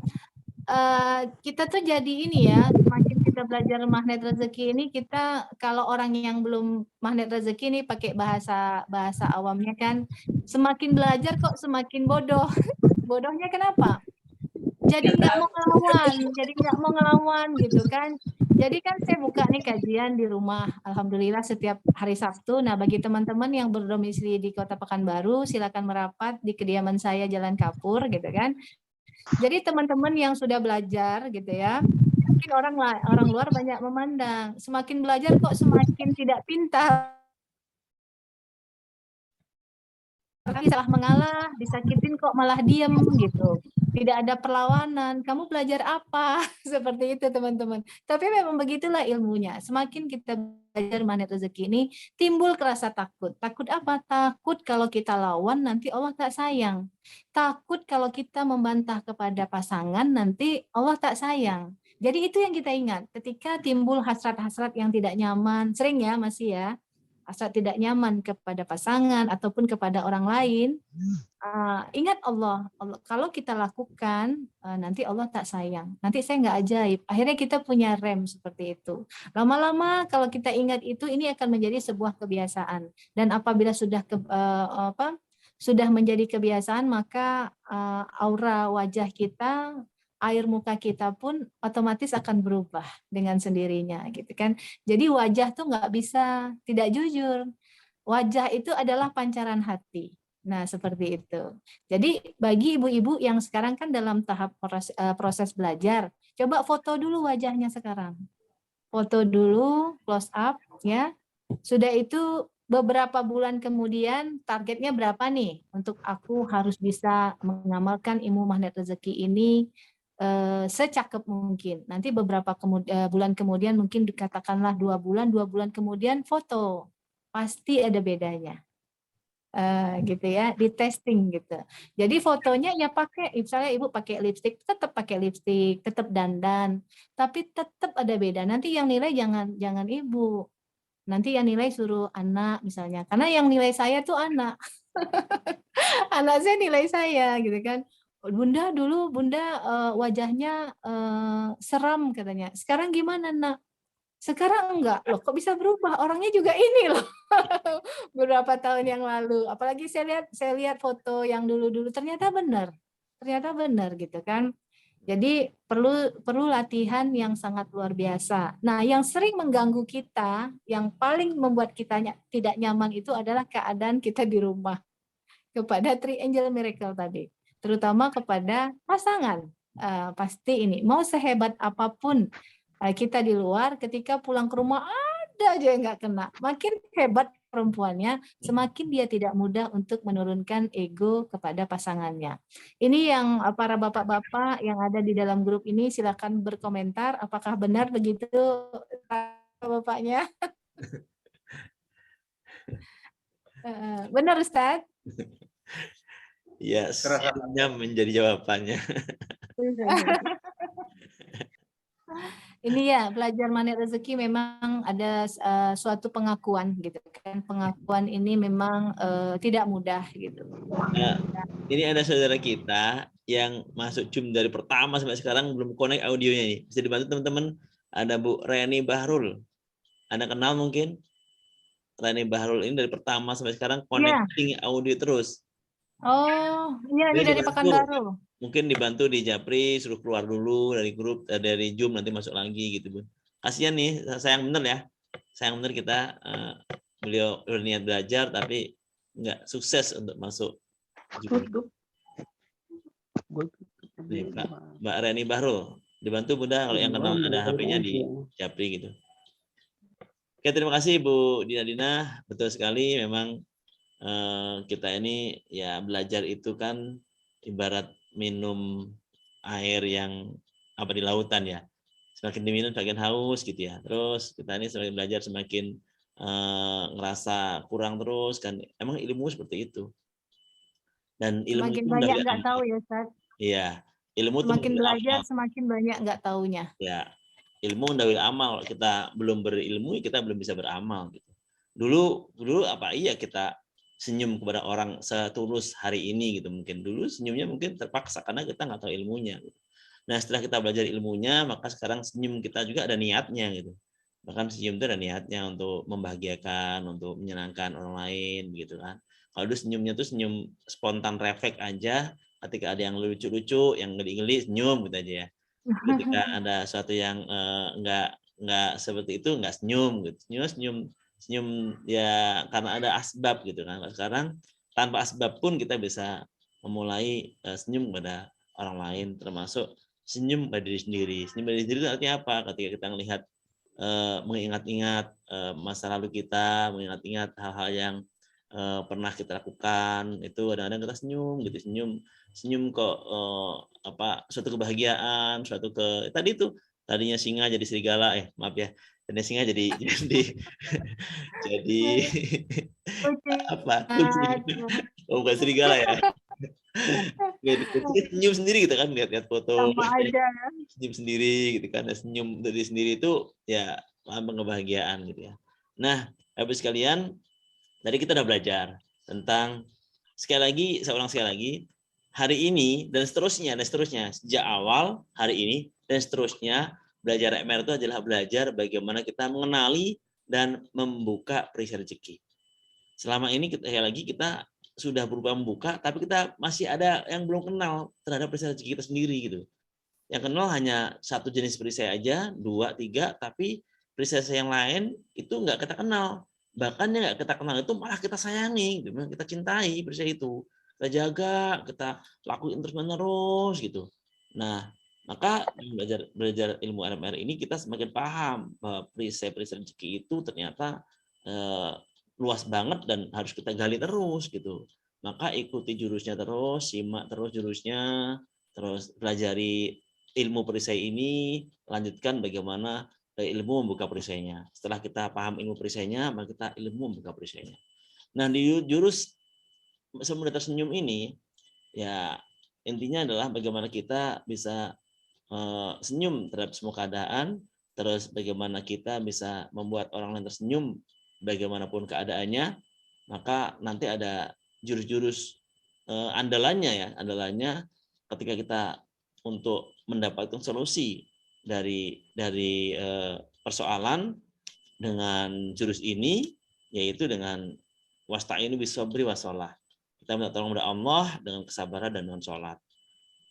kita tuh jadi ini ya, semakin kita belajar magnet rezeki ini, kita kalau orang yang belum magnet rezeki ini pakai bahasa awamnya kan, semakin belajar kok semakin bodoh. Bodohnya kenapa? Jadi nggak mau ngelawan gitu kan. Jadi kan saya buka nih kajian di rumah, alhamdulillah setiap hari Sabtu. Nah, bagi teman-teman yang berdomisili di Kota Pekanbaru, silakan merapat di kediaman saya Jalan Kapur, gitu kan. Jadi teman-teman yang sudah belajar, gitu ya, mungkin orang luar banyak memandang, semakin belajar kok semakin tidak pintar. Salah mengalah, disakitin kok malah diem gitu. Tidak ada perlawanan. Kamu belajar apa? Seperti itu teman-teman. Tapi memang begitulah ilmunya. Semakin kita belajar magnet rezeki ini, timbul rasa takut. Takut apa? Takut kalau kita lawan nanti Allah tak sayang. Takut kalau kita membantah kepada pasangan nanti Allah tak sayang. Jadi itu yang kita ingat. Ketika timbul hasrat-hasrat yang tidak nyaman, sering ya masih ya, asal tidak nyaman kepada pasangan ataupun kepada orang lain, ingat Allah. Kalau kita lakukan, nanti Allah tak sayang. Nanti saya nggak ajaib. Akhirnya kita punya rem seperti itu. Lama-lama kalau kita ingat itu, ini akan menjadi sebuah kebiasaan. Dan apabila sudah menjadi kebiasaan, maka aura wajah kita, air muka kita pun otomatis akan berubah dengan sendirinya, gitu kan. Jadi wajah tuh nggak bisa tidak jujur. Wajah itu adalah pancaran hati. Nah, seperti itu. Jadi bagi ibu-ibu yang sekarang kan dalam tahap proses belajar, coba foto dulu wajahnya sekarang. Foto dulu, close up, ya. Sudah itu beberapa bulan kemudian targetnya berapa nih untuk aku harus bisa mengamalkan ilmu magnet rezeki ini secakep mungkin. Nanti beberapa bulan kemudian mungkin dikatakanlah 2 bulan kemudian foto. Pasti ada bedanya. Gitu ya, di testing gitu. Jadi fotonya ya pakai, misalnya ibu pakai lipstik, tetap pakai lipstik, tetap dandan, tapi tetap ada beda. Nanti yang nilai jangan ibu, nanti yang nilai suruh anak misalnya, karena yang nilai saya tuh anak. Anak saya nilai saya gitu kan. Bunda dulu wajahnya seram katanya. Sekarang gimana nak? Sekarang enggak. Loh kok bisa berubah? Orangnya juga ini loh. Beberapa tahun yang lalu. Apalagi saya lihat foto yang dulu-dulu ternyata benar. Ternyata benar gitu kan. Jadi perlu latihan yang sangat luar biasa. Nah, yang sering mengganggu kita, yang paling membuat kita tidak nyaman itu adalah keadaan kita di rumah. Kepada Three Angel Miracle tadi, terutama kepada pasangan. Pasti ini, mau sehebat apapun kita di luar, ketika pulang ke rumah ada aja yang nggak kena. Makin hebat perempuannya, semakin dia tidak mudah untuk menurunkan ego kepada pasangannya. Ini yang para bapak-bapak yang ada di dalam grup ini, silakan berkomentar apakah benar begitu bapaknya. Benar Ustadz? Ya, sebenarnya menjadi jawabannya. Ini ya, belajar magnet rezeki memang ada suatu pengakuan gitu kan. Pengakuan ini memang tidak mudah gitu. Nah, ini ada saudara kita yang masuk Zoom dari pertama sampai sekarang belum connect audionya nih. Bisa dibantu teman-teman. Ada Bu Reni Bahrul. Anda kenal mungkin? Reni Bahrul ini dari pertama sampai sekarang connecting audio terus. Oh, iya ini dari Pekanbaru. Mungkin dibantu di Japri, suruh keluar dulu dari grup, dari Zoom, nanti masuk lagi gitu, Bu. Kasihan nih, sayang bener ya. Sayang bener kita, beliau berniat belajar, tapi nggak sukses untuk masuk Zoom. Nih, Mbak Reni Bahrul, dibantu Bunda kalau yang kenal ada HP-nya di Japri gitu. Oke, terima kasih Bu Dina. Betul sekali, memang kita ini ya belajar itu kan ibarat minum air yang di lautan ya. Semakin diminum semakin haus gitu ya. Terus kita ini semakin belajar semakin ngerasa kurang terus kan. Emang ilmu seperti itu. Dan ilmu semakin itu banyak nggak tahu ya Ustaz. Iya, ilmu semakin belajar semakin banyak nggak taunya. Ya, ilmu ndawil amal. Kita belum berilmu, kita belum bisa beramal gitu. Dulu apa iya kita senyum kepada orang setulus hari ini gitu, mungkin dulu senyumnya mungkin terpaksa karena kita nggak tahu ilmunya gitu. Nah, setelah kita belajar ilmunya, maka sekarang senyum kita juga ada niatnya gitu. Bahkan senyum itu ada niatnya untuk membahagiakan, untuk menyenangkan orang lain gitu kan. Kalau dulu senyumnya tuh senyum spontan refleks aja, ketika ada yang lucu-lucu, yang geli-geli senyum gitu aja ya. Ketika ada sesuatu yang nggak nggak seperti itu, nggak senyum gitu. Senyum ya karena ada asbab gitu kan. Sekarang tanpa asbab pun kita bisa memulai senyum kepada orang lain, termasuk senyum pada diri sendiri. Senyum pada diri sendiri itu artinya apa? Ketika kita melihat mengingat-ingat masa lalu kita, mengingat-ingat hal-hal yang pernah kita lakukan, itu kadang-kadang kita senyum gitu, senyum kok suatu kebahagiaan, tadi itu tadinya singa jadi serigala, maaf ya, tadinya singa jadi jadi apa? Kucing. Oh, bukan serigala ya. Senyum sendiri gitu kan, lihat foto Sama aja ya. senyum sendiri gitu kan, senyum dari sendiri itu ya kebahagiaan gitu ya. Nah, habis sekalian, tadi kita udah belajar tentang sekali lagi hari ini dan seterusnya sejak awal hari ini dan seterusnya. Belajar MR itu adalah belajar bagaimana kita mengenali dan membuka perisai rezeki. Selama ini kita sudah berusaha membuka, tapi kita masih ada yang belum kenal terhadap perisai rezeki kita sendiri gitu. Yang kenal hanya satu jenis perisai aja, 2, 3, tapi perisai yang lain itu nggak kita kenal. Bahkan yang nggak kita kenal itu malah kita sayangi, kita cintai perisai itu. Kita jaga, kita lakuin terus-menerus gitu. Nah, maka belajar ilmu RMR ini kita semakin paham bahwa perisai-perisai rezeki itu ternyata luas banget dan harus kita gali terus gitu. Maka ikuti jurusnya terus, simak terus jurusnya, terus pelajari ilmu perisai ini, lanjutkan bagaimana ilmu membuka perisainya. Setelah kita paham ilmu perisainya, maka kita ilmu membuka perisainya. Nah, di jurus semudah tersenyum ini, ya intinya adalah bagaimana kita bisa senyum terhadap semua keadaan, terus bagaimana kita bisa membuat orang lain tersenyum bagaimanapun keadaannya. Maka nanti ada jurus-jurus andalannya ketika kita untuk mendapatkan solusi dari persoalan dengan jurus ini, yaitu dengan wasta'inu bis-sabri wassalah. Kita minta tolong kepada Allah dengan kesabaran dan dengan sholat.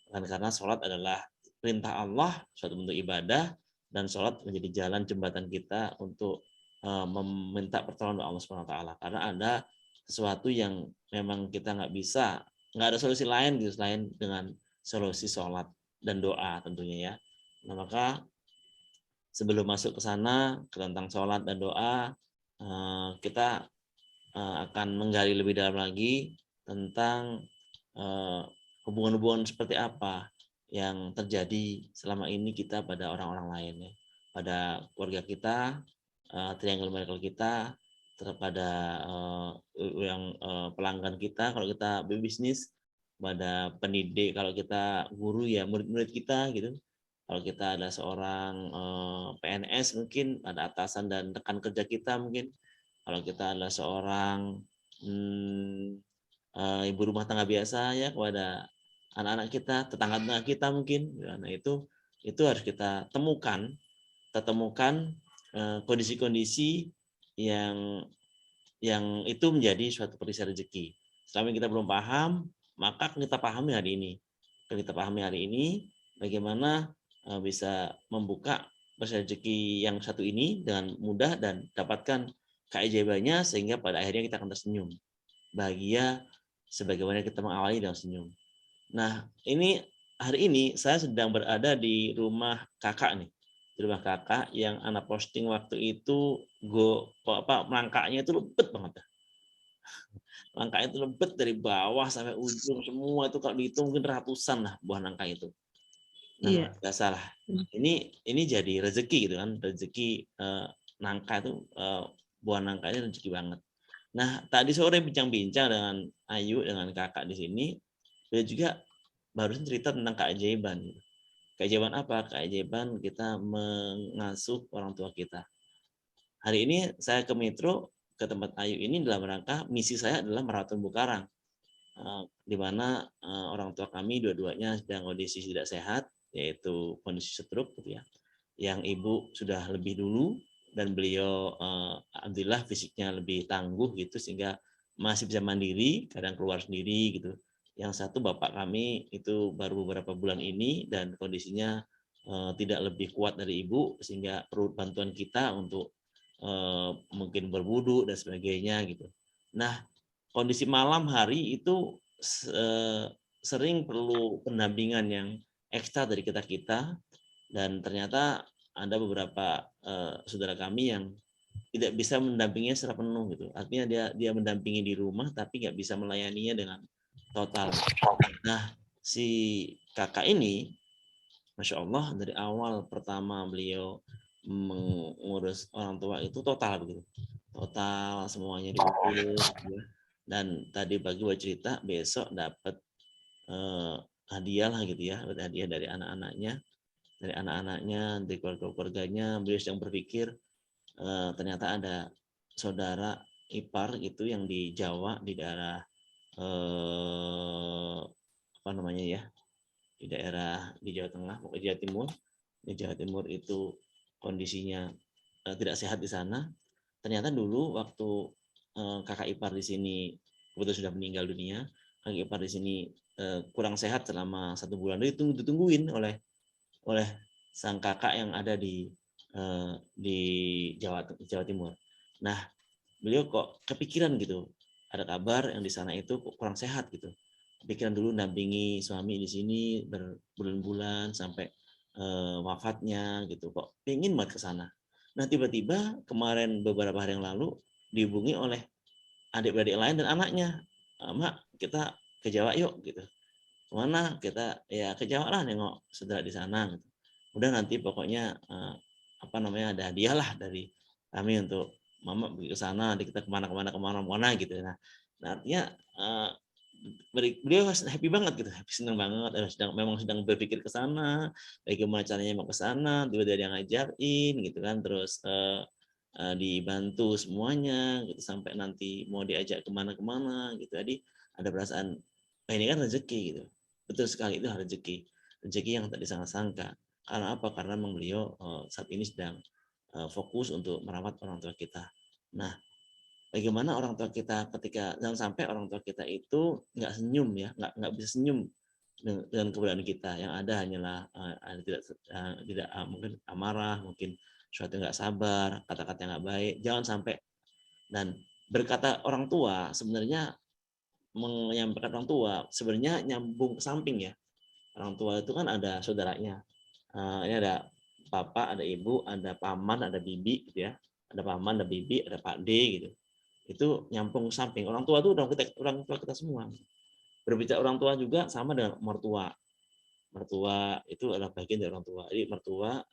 Karena sholat adalah perintah Allah, suatu bentuk ibadah, dan sholat menjadi jalan jembatan kita untuk meminta pertolongan Allah SWT. Karena ada sesuatu yang memang kita nggak ada solusi lain gitu selain dengan solusi sholat dan doa tentunya ya. Nah, maka sebelum masuk ke sana, tentang sholat dan doa, kita akan menggali lebih dalam lagi tentang hubungan-hubungan seperti apa yang terjadi selama ini kita pada orang-orang lain ya. Pada keluarga kita, triangle merkel kita, kepada yang pelanggan kita kalau kita bisnis, pada pendidik kalau kita guru ya murid-murid kita gitu. Kalau kita ada seorang PNS mungkin ada atasan dan rekan kerja kita mungkin. Kalau kita adalah seorang ibu rumah tangga biasa ya kepada anak-anak kita, tetangga-tetangga kita mungkin. Nah itu harus kita temukan kondisi-kondisi yang itu menjadi suatu perisai rezeki. Selama kita belum paham, maka kita pahami hari ini. Bagaimana bisa membuka perisai rezeki yang satu ini dengan mudah dan dapatkan keajaibannya sehingga pada akhirnya kita akan tersenyum. Bahagia sebagaimana kita mengawali dengan senyum. Nah, hari ini saya sedang berada di rumah kakak nih. Di rumah kakak yang anak posting waktu itu melangkahnya itu lebet banget. Langkahnya itu lebet dari bawah sampai ujung semua itu kalau dihitung mungkin ratusan lah buah nangka itu. Nah, nggak salah. Ini jadi rezeki gitu kan, rezeki nangka itu buah nangka ini rezeki banget. Nah, tadi sore bincang-bincang dengan Ayu dengan kakak di sini, dia juga barusan cerita tentang keajaiban. Keajaiban apa? Keajaiban kita mengasuh orang tua kita. Hari ini saya ke Metro, ke tempat Ayu ini dalam rangka misi saya adalah merawat terumbu karang. Di mana orang tua kami dua-duanya sedang kondisi tidak sehat, yaitu kondisi stroke gitu ya. Yang ibu sudah lebih dulu dan beliau alhamdulillah fisiknya lebih tangguh gitu sehingga masih bisa mandiri, kadang keluar sendiri gitu. Yang satu bapak kami itu baru beberapa bulan ini dan kondisinya tidak lebih kuat dari ibu sehingga perlu bantuan kita untuk mungkin berwudu dan sebagainya gitu. Nah, kondisi malam hari itu sering perlu pendampingan yang ekstra dari kita dan ternyata ada beberapa saudara kami yang tidak bisa mendampinginya secara penuh gitu. Artinya dia mendampingi di rumah tapi nggak bisa melayaninya dengan total. Nah, si kakak ini, Masya Allah, dari awal pertama beliau mengurus orang tua itu total begitu. Total semuanya diurus ya. Dan tadi pagi buat cerita besok dapat hadiah lah gitu ya, hadiah dari anak-anaknya, dari keluarganya. Beliau sedang berpikir ternyata ada saudara ipar itu yang di Jawa di daerah apa namanya ya, di daerah di Jawa Tengah, di Jawa Timur. Di Jawa Timur itu kondisinya tidak sehat di sana. Ternyata dulu waktu kakak ipar di sini kebetulan sudah meninggal dunia, kakak ipar di sini kurang sehat selama 1 bulan, ditungguin oleh sang kakak yang ada di Jawa Timur. Nah, beliau kok kepikiran gitu, ada kabar yang di sana itu kok kurang sehat gitu. Kepikiran dulu nampingi suami di sini berbulan-bulan sampai wafatnya gitu, kok pengen banget ke sana. Nah, tiba-tiba kemarin beberapa hari yang lalu dihubungi oleh adik-beradik lain dan anaknya, Mak, kita ke Jawa yuk gitu. Kemana? Kita ya ke Jawa lah nengok saudara di sana gitu. Udah nanti pokoknya apa namanya ada hadiah lah dari kami untuk mama pergi ke sana, nanti kita kemana gitu. Nah artinya beliau happy banget gitu, senang banget, memang sedang berpikir ke sana, bagaimana caranya mau ke sana, tiba-tiba dia ngajarin gitu kan, terus dibantu semuanya gitu sampai nanti mau diajak kemana-kemana gitu. Jadi ada perasaan ini kan rezeki gitu. Betul sekali, itu rezeki yang tak disangka-sangka. Karena apa? Karena memang beliau saat ini sedang fokus untuk merawat orang tua kita. Nah, bagaimana orang tua kita ketika jangan sampai orang tua kita itu nggak senyum ya, nggak bisa senyum dengan keberadaan kita. Yang ada hanyalah tidak mungkin amarah, mungkin suatu nggak sabar, kata-kata nggak baik. Jangan sampai. Dan berkata orang tua sebenarnya menyampaikan orang tua sebenarnya nyambung ke samping ya. Orang tua itu kan ada saudaranya. Ini ada bapak, ada ibu, ada paman, ada bibi gitu ya. Ada paman, ada bibi, ada Pak D gitu. Itu nyambung samping. Orang tua itu orang tua kita semua. Berbicara orang tua juga sama dengan mertua. Mertua itu adalah bagian dari orang tua. Jadi mertua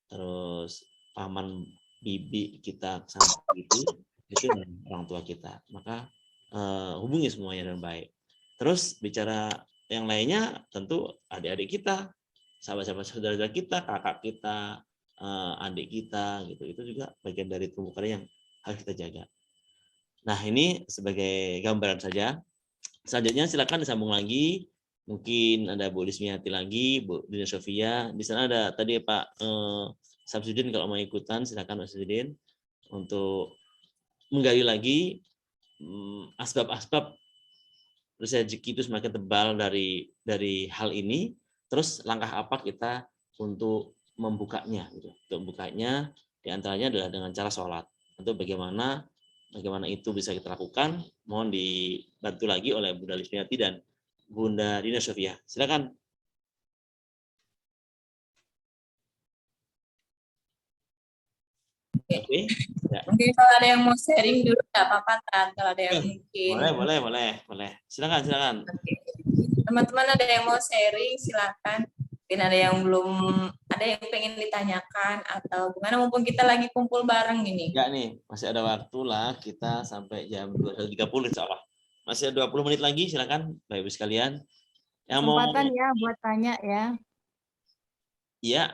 terus paman bibi kita sampai itu orang tua kita. Maka hubungi semuanya dengan baik. Terus bicara yang lainnya tentu adik-adik kita, sahabat-sahabat saudara kita, kakak kita, adik kita gitu. Itu juga bagian dari terumbu karang yang harus kita jaga. Nah, ini sebagai gambaran saja. Selanjutnya silakan disambung lagi. Mungkin ada Bu Lismiati lagi, Bu Dina Sofia. Di sana ada tadi Pak Samsudin, kalau mau ikutan silakan Pak Samsudin untuk menggali lagi asbab-asbab rezeki itu semakin tebal dari hal ini. Terus langkah apa kita untuk membukanya gitu. Untuk membukanya diantaranya adalah dengan cara sholat. Untuk bagaimana itu bisa kita lakukan, mohon dibantu lagi oleh Bunda Lismiati dan Bunda Dina Sofia. Silakan. Oke. Ya. Mungkin kalau ada yang mau sharing dulu nggak apa-apa, Tan. Kalau ada yang mungkin. Boleh. Silakan. Oke. Teman-teman ada yang mau sharing, silakan. Mungkin ada yang belum, ada yang pengen ditanyakan atau gimana, mumpung kita lagi kumpul bareng ini. Ya nih, masih ada waktu lah, kita sampai jam 21.30 insyaallah. Masih ada 20 menit lagi, silakan Bapak Ibu sekalian. Yang Kesempatan mau ya buat tanya ya. Iya.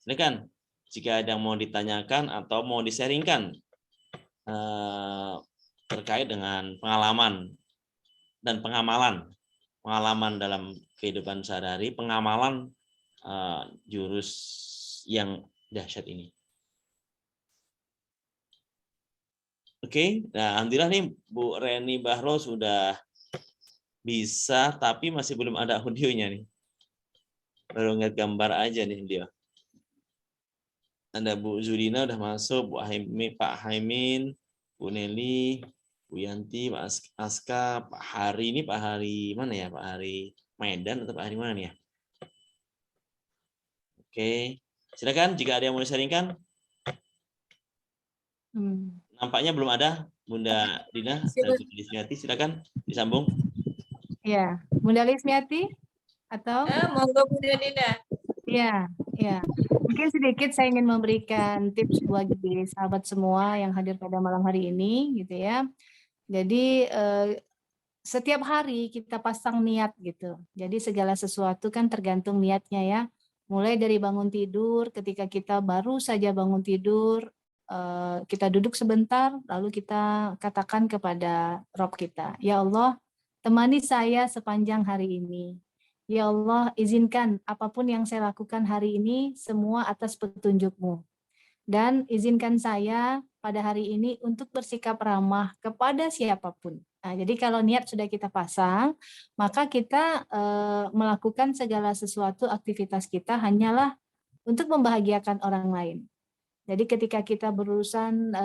Silakan. Jika ada yang mau ditanyakan atau mau di-sharingkan terkait dengan pengalaman dan pengamalan dalam kehidupan sehari-hari, pengamalan jurus yang dahsyat ini. Oke, nah alhamdulillah nih Bu Reni Bahro sudah bisa, tapi masih belum ada audionya nih. Baru ngeliat gambar aja nih dia. Ada Bu Zulina udah masuk, Pak Haimin, Bu Nelly, Bu Yanti, Pak Aska, Pak Hari. Ini Pak Hari mana ya? Pak Hari Medan atau Pak Hari mana nih ya? Oke, silakan jika ada yang mau sharingkan. Nampaknya belum ada, Bunda Dina dan Bu Lismiati, silakan disambung. Ya, Bunda Lismiati atau? Monggo Bunda Dina. Ya, ya. Mungkin sedikit saya ingin memberikan tips bagi sahabat semua yang hadir pada malam hari ini, gitu ya. Jadi setiap hari kita pasang niat gitu. Jadi segala sesuatu kan tergantung niatnya ya. Mulai dari bangun tidur, ketika kita baru saja bangun tidur, kita duduk sebentar, lalu kita katakan kepada Rob kita, ya Allah, temani saya sepanjang hari ini. Ya Allah, izinkan apapun yang saya lakukan hari ini semua atas petunjuk-Mu. Dan izinkan saya pada hari ini untuk bersikap ramah kepada siapapun. Nah, jadi kalau niat sudah kita pasang, maka kita melakukan segala sesuatu aktivitas kita hanyalah untuk membahagiakan orang lain. Jadi ketika kita berurusan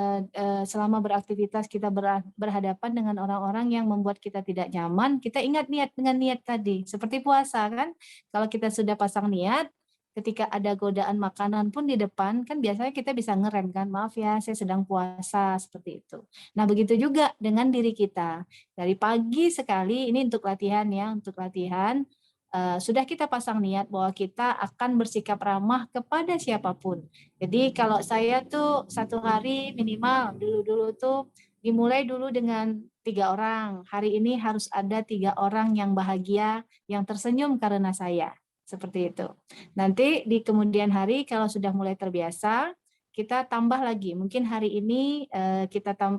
selama beraktivitas kita berhadapan dengan orang-orang yang membuat kita tidak nyaman, kita ingat niat dengan niat tadi. Seperti puasa kan, kalau kita sudah pasang niat, ketika ada godaan makanan pun di depan, kan biasanya kita bisa ngerem kan, maaf ya saya sedang puasa, seperti itu. Nah begitu juga dengan diri kita. Dari pagi sekali, ini untuk latihan ya, untuk latihan, sudah kita pasang niat bahwa kita akan bersikap ramah kepada siapapun. Jadi kalau saya tuh satu hari minimal dulu tuh dimulai dulu dengan 3 orang. Hari ini harus ada 3 orang yang bahagia, yang tersenyum karena saya. Seperti itu. Nanti di kemudian hari kalau sudah mulai terbiasa, kita tambah lagi. Mungkin hari ini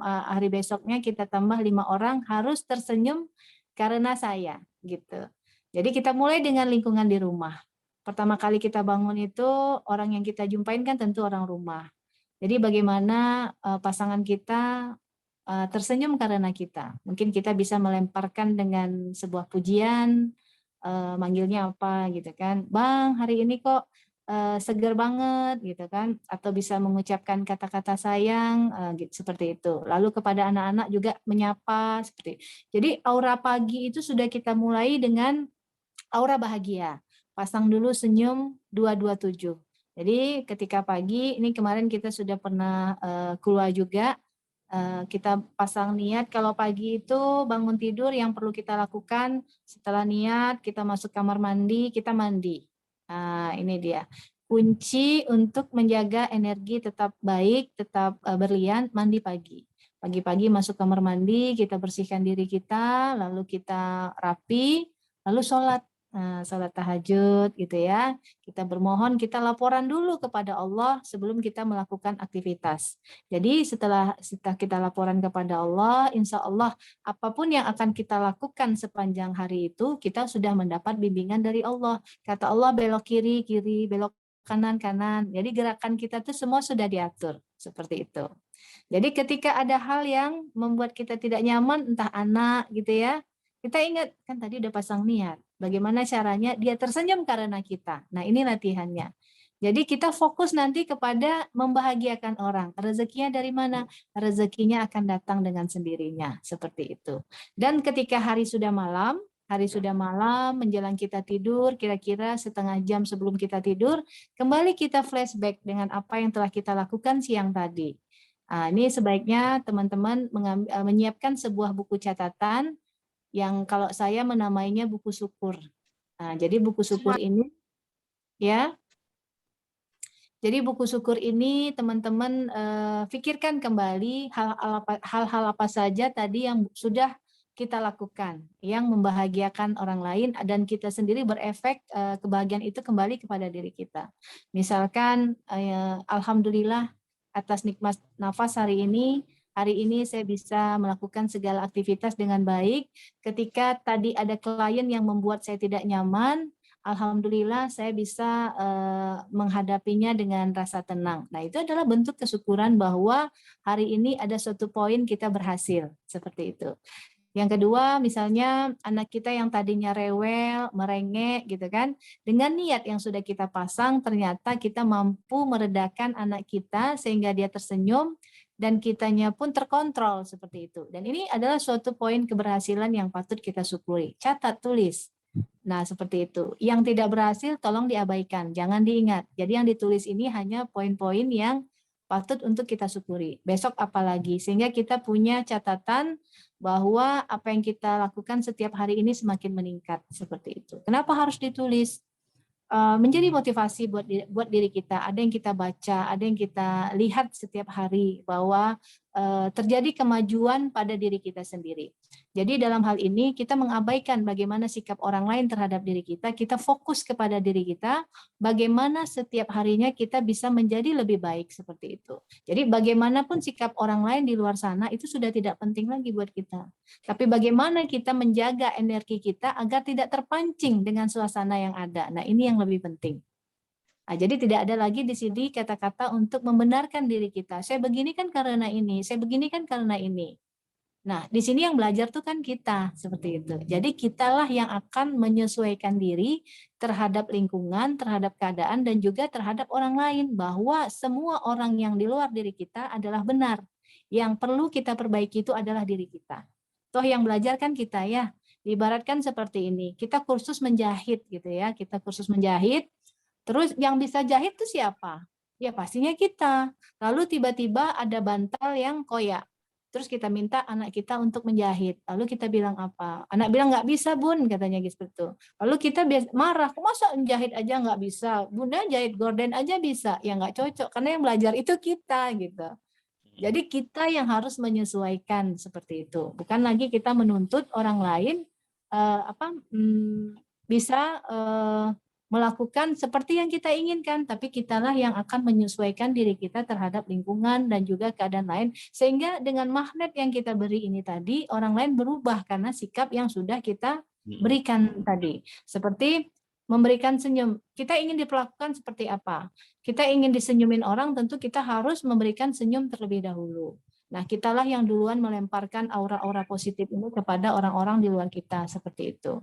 hari besoknya kita tambah 5 orang harus tersenyum karena saya gitu. Jadi kita mulai dengan lingkungan di rumah. Pertama kali kita bangun itu orang yang kita jumpain kan tentu orang rumah. Jadi bagaimana pasangan kita tersenyum karena kita. Mungkin kita bisa melemparkan dengan sebuah pujian, manggilnya apa gitu kan. Bang, hari ini kok seger banget gitu kan. Atau bisa mengucapkan kata-kata sayang gitu, seperti itu. Lalu kepada anak-anak juga menyapa seperti itu. Jadi aura pagi itu sudah kita mulai dengan aura bahagia. Pasang dulu senyum 227. Jadi ketika pagi, ini kemarin kita sudah pernah keluar juga, kita pasang niat kalau pagi itu bangun tidur yang perlu kita lakukan setelah niat, kita masuk kamar mandi, kita mandi. Nah, ini dia. Kunci untuk menjaga energi tetap baik, tetap berlian, mandi pagi. Pagi-pagi masuk kamar mandi, kita bersihkan diri kita, lalu kita rapi, lalu sholat. Sholat tahajud gitu ya. Kita bermohon, kita laporan dulu kepada Allah sebelum kita melakukan aktivitas. Jadi setelah kita laporan kepada Allah, insya Allah apapun yang akan kita lakukan sepanjang hari itu, kita sudah mendapat bimbingan dari Allah. Kata Allah belok kiri, kiri, belok kanan, kanan. Jadi gerakan kita tuh semua sudah diatur. Seperti itu. Jadi ketika ada hal yang membuat kita tidak nyaman, entah anak gitu ya, kita ingat, kan tadi udah pasang niat. Bagaimana caranya dia tersenyum karena kita. Nah ini latihannya. Jadi kita fokus nanti kepada membahagiakan orang. Rezekinya dari mana? Rezekinya akan datang dengan sendirinya. Seperti itu. Dan ketika hari sudah malam menjelang kita tidur, kira-kira setengah jam sebelum kita tidur, kembali kita flashback dengan apa yang telah kita lakukan siang tadi. Nah, ini sebaiknya teman-teman menyiapkan sebuah buku catatan yang kalau saya menamainya buku syukur. Nah, jadi buku syukur ini ya. Jadi buku syukur ini teman-teman pikirkan kembali hal-hal apa saja tadi yang sudah kita lakukan yang membahagiakan orang lain dan kita sendiri berefek kebahagiaan itu kembali kepada diri kita. Misalkan alhamdulillah atas nikmat nafas hari ini saya bisa melakukan segala aktivitas dengan baik. Ketika tadi ada klien yang membuat saya tidak nyaman, alhamdulillah saya bisa menghadapinya dengan rasa tenang. Nah, itu adalah bentuk kesyukuran bahwa hari ini ada suatu poin kita berhasil, seperti itu. Yang kedua, misalnya anak kita yang tadinya rewel, merengek gitu kan, dengan niat yang sudah kita pasang, ternyata kita mampu meredakan anak kita sehingga dia tersenyum dan kitanya pun terkontrol seperti itu. Dan ini adalah suatu poin keberhasilan yang patut kita syukuri. Catat, tulis. Nah, seperti itu. Yang tidak berhasil tolong diabaikan, jangan diingat. Jadi yang ditulis ini hanya poin-poin yang patut untuk kita syukuri. Besok apalagi, sehingga kita punya catatan bahwa apa yang kita lakukan setiap hari ini semakin meningkat, seperti itu. Kenapa harus ditulis? Menjadi motivasi buat diri kita. Ada yang kita baca, ada yang kita lihat setiap hari bahwa terjadi kemajuan pada diri kita sendiri. Jadi dalam hal ini kita mengabaikan bagaimana sikap orang lain terhadap diri kita fokus kepada diri kita, bagaimana setiap harinya kita bisa menjadi lebih baik seperti itu. Jadi bagaimanapun sikap orang lain di luar sana itu sudah tidak penting lagi buat kita. Tapi bagaimana kita menjaga energi kita agar tidak terpancing dengan suasana yang ada. Nah, ini yang lebih penting. Nah, jadi tidak ada lagi di sini kata-kata untuk membenarkan diri kita. Saya begini kan karena ini, saya begini kan karena ini. Nah, di sini yang belajar tuh kan kita, seperti itu. Jadi kitalah yang akan menyesuaikan diri terhadap lingkungan, terhadap keadaan, dan juga terhadap orang lain. Bahwa semua orang yang di luar diri kita adalah benar. Yang perlu kita perbaiki itu adalah diri kita. Toh yang belajar kan kita ya, diibaratkan seperti ini. Kita kursus menjahit gitu ya, kita kursus menjahit. Terus yang bisa jahit itu siapa? Ya pastinya kita. Lalu tiba-tiba ada bantal yang koyak. Terus kita minta anak kita untuk menjahit. Lalu kita bilang apa? Anak bilang nggak bisa bun, katanya gitu. Lalu kita marah, masa menjahit aja nggak bisa? Bunda jahit gorden aja bisa. Ya nggak cocok, karena yang belajar itu kita gitu. Jadi kita yang harus menyesuaikan seperti itu. Bukan lagi kita menuntut orang lain bisa melakukan seperti yang kita inginkan, tapi kitalah yang akan menyesuaikan diri kita terhadap lingkungan dan juga keadaan lain, sehingga dengan magnet yang kita beri ini tadi, orang lain berubah karena sikap yang sudah kita berikan tadi. Seperti memberikan senyum, kita ingin diperlakukan seperti apa? Kita ingin disenyumin orang, tentu kita harus memberikan senyum terlebih dahulu. Nah, kitalah yang duluan melemparkan aura-aura positif ini kepada orang-orang di luar kita, seperti itu.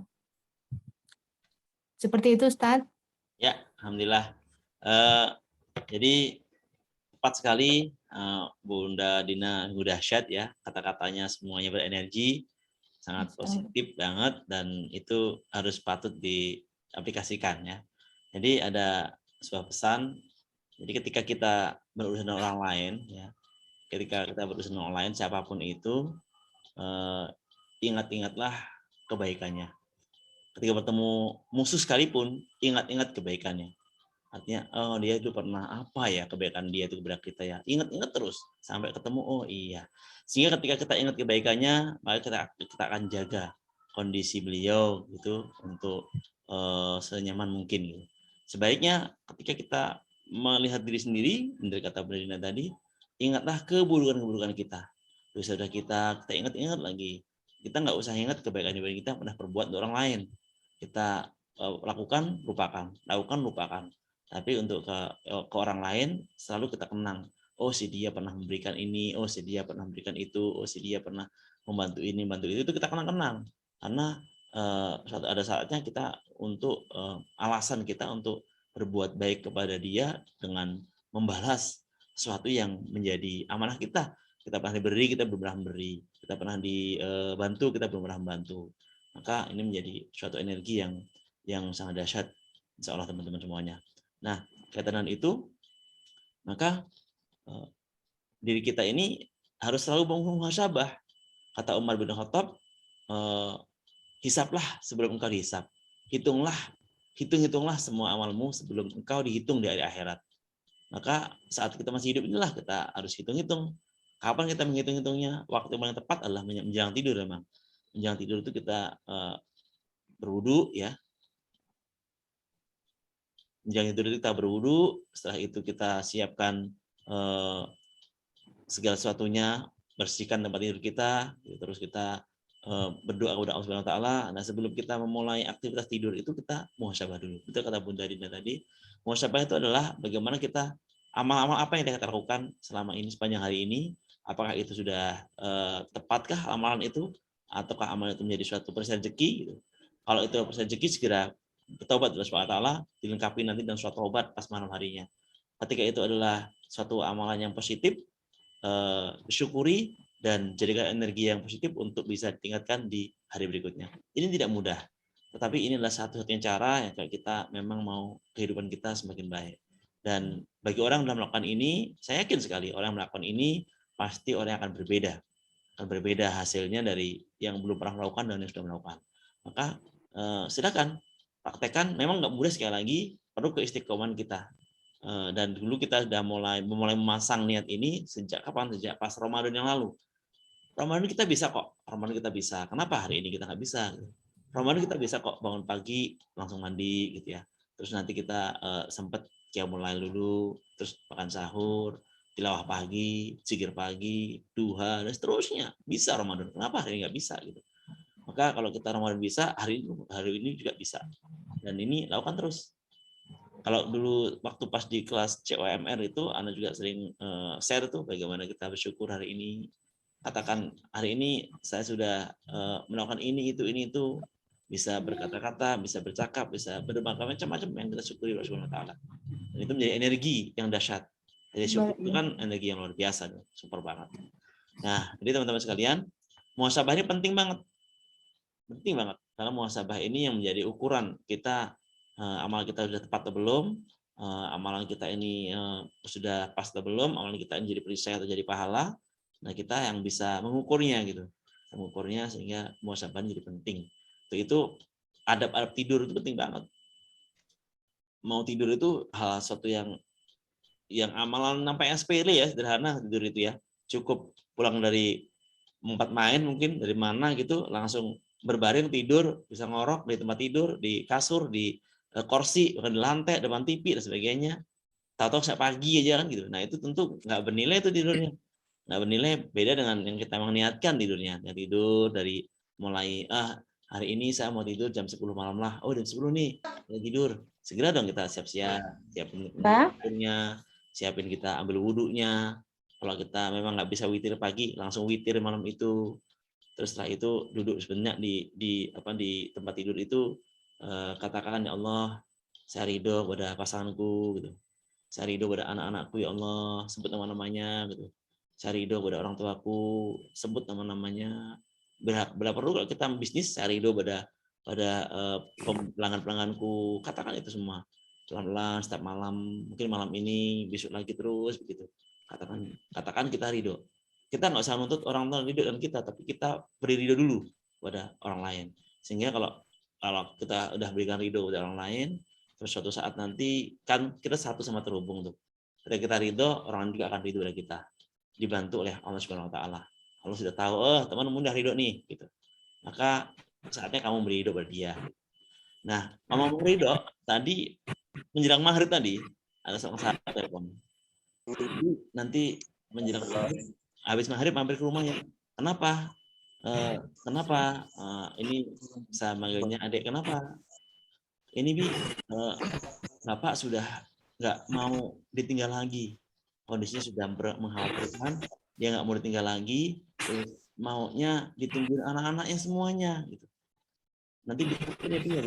Seperti itu, Ustaz. Ya, alhamdulillah. Jadi tepat sekali Bunda Dina, dahsyat ya, kata-katanya semuanya berenergi, sangat positif banget, dan itu harus patut diaplikasikan ya. Jadi ada sebuah pesan. Jadi ketika kita berurusan dengan orang lain ya, ketika kita berurusan dengan orang lain siapapun itu, ingat-ingatlah kebaikannya. Ketika bertemu musuh sekalipun, ingat-ingat kebaikannya. Artinya, oh dia itu pernah apa ya kebaikan dia itu kepada kita ya. Ingat-ingat terus sampai ketemu, oh iya. Sehingga ketika kita ingat kebaikannya, maka kita akan jaga kondisi beliau gitu untuk senyaman mungkin gitu. Sebaiknya ketika kita melihat diri sendiri, dari kata Bunda Dina tadi, ingatlah keburukan-keburukan kita. Dosa kita ingat-ingat lagi. Kita nggak usah ingat kebaikan kita pernah perbuat untuk orang lain. Kita lakukan, lupakan. Tapi untuk ke orang lain selalu kita kenang. Oh, si dia pernah memberikan ini, oh si dia pernah memberikan itu, oh si dia pernah membantu ini, membantu itu kita kenang-kenang. Karena ada saatnya kita untuk alasan kita untuk berbuat baik kepada dia dengan membalas sesuatu yang menjadi amanah kita. Kita pernah diberi, kita belum pernah memberi. Kita pernah dibantu, kita belum pernah membantu. Maka ini menjadi suatu energi yang sangat dahsyat, insya Allah teman-teman semuanya. Nah, kaitan dengan itu, maka diri kita ini harus selalu muhasabah. Kata Umar bin Khattab, hisablah sebelum engkau dihisab. Hitung-hitunglah semua amalmu sebelum engkau dihitung di hari akhirat. Maka saat kita masih hidup inilah kita harus hitung-hitung. Kapan kita menghitung-hitungnya? Waktu yang paling tepat adalah menjelang tidur memang. Menjelang tidur itu kita berwudu ya. Menjelang tidur itu kita berwudu, setelah itu kita siapkan segala sesuatunya, bersihkan tempat tidur kita, terus kita berdoa kepada Allah Subhanahu wa taala. Nah, sebelum kita memulai aktivitas tidur itu kita muhasabah dulu. Itu kata Bunda Dina tadi. Muhasabah itu adalah bagaimana kita amal-amal apa yang kita lakukan selama ini sepanjang hari ini. Apakah itu sudah tepatkah amalan itu? ataukah amal itu menjadi suatu presiden rezeki gitu. Kalau itu presiden rezeki segera bertobat kepada Allah Taala, dilengkapi nanti dengan suatu obat pas malam harinya. Ketika itu adalah suatu amalan yang positif, syukuri dan jadikan energi yang positif untuk bisa ditingkatkan di hari berikutnya. Ini tidak mudah, tetapi ini adalah satu-satunya cara yang kita memang mau kehidupan kita semakin baik. Dan bagi orang yang melakukan ini, saya yakin sekali orang yang melakukan ini pasti orang yang akan berbeda hasilnya dari yang belum pernah melakukan dan yang sudah melakukan. Maka silakan praktekkan. Memang nggak mudah, sekali lagi perlu keistiqomahan kita. Dan dulu kita sudah mulai memasang niat ini sejak kapan? Sejak pas Ramadan yang lalu. Ramadan kita bisa kok. Ramadan kita bisa. Kenapa hari ini kita nggak bisa? Ramadan kita bisa kok bangun pagi langsung mandi gitu ya. Terus nanti kita sempat qiyamul lail dulu, terus makan sahur, tilawah pagi, zikir pagi, duha dan seterusnya. Bisa Ramadan. Kenapa hari ini nggak bisa gitu? Maka kalau kita Ramadan bisa, hari ini juga bisa. Dan ini lakukan terus. Kalau dulu waktu pas di kelas COMR itu, Anda juga sering share tuh bagaimana kita bersyukur hari ini. Katakan hari ini saya sudah melakukan ini itu, bisa berkata-kata, bisa bercakap, bisa bermacam-macam yang kita syukuri Allah Subhanahu wa taala. Dan itu menjadi energi yang dahsyat. Jadi syukur itu kan energi yang luar biasa, super banget. Nah, jadi teman-teman sekalian, muhasabah ini penting banget. Penting banget karena muhasabah ini yang menjadi ukuran kita amal kita sudah tepat atau belum, amalan kita ini sudah pas atau belum, amalan kita ini jadi perisai atau jadi pahala. Nah, kita yang bisa mengukurnya gitu. Mengukurnya sehingga muhasabah jadi penting. Untuk itu adab-adab tidur itu penting banget. Mau tidur itu hal satu yang amalan sampai sepele ya, sederhana tidur itu ya. Cukup pulang dari tempat main mungkin dari mana gitu langsung berbaring tidur, bisa ngorok di tempat tidur, di kasur, di kursi, bahkan di lantai, depan TV dan sebagainya. Tahu-tahu sampai pagi aja kan gitu. Nah, itu tentu nggak bernilai itu tidurnya. Nggak bernilai, beda dengan yang kita memang niatkan tidurnya. Ya, tidur dari mulai hari ini saya mau tidur jam 10 malam lah. Oh, jam 10 nih mau tidur. Segera dong kita siap-siap, siapin tidurnya, siapin kita ambil wudhunya. Kalau kita memang nggak bisa witir pagi, langsung witir malam itu. Terus setelah itu duduk sebentar di tempat tidur itu, katakan ya Allah, saya ridho pada pasanganku gitu. Saya ridho pada anak-anakku ya Allah, sebut nama-namanya gitu. Saya ridho pada orang tuaku, sebut nama-namanya. Bila perlu kalau kita bisnis, saya ridho pada pelanggan-pelangganku, katakan itu semua. Pelan-pelan setiap malam, mungkin malam ini, besok lagi terus begitu. Katakan kita ridho. Kita nggak usah nuntut orang tua ridho dan kita, tapi kita beri ridho dulu pada orang lain. Sehingga kalau kita udah berikan ridho pada orang lain, terus suatu saat nanti kan kita satu sama terhubung tuh. Ketika kita ridho, orang lain juga akan ridho dari kita. Dibantu oleh Allah Subhanahu wa taala. Allah sudah tahu, teman-teman udah ridho nih gitu. Maka saatnya kamu beri ridho pada dia. Nah, ngomong ridho tadi menjelang maghrib tadi ada seorang sahabat telepon. Nanti menjelang maghrib, habis maghrib mampir ke rumahnya. Kenapa? Ini saya manggilnya adik. Kenapa? Ini Bi, Bapak sudah nggak mau ditinggal lagi. Kondisinya sudah mengkhawatirkan, dia nggak mau ditinggal lagi, terus maunya ditungguin anak-anaknya semuanya. Gitu. Nanti dia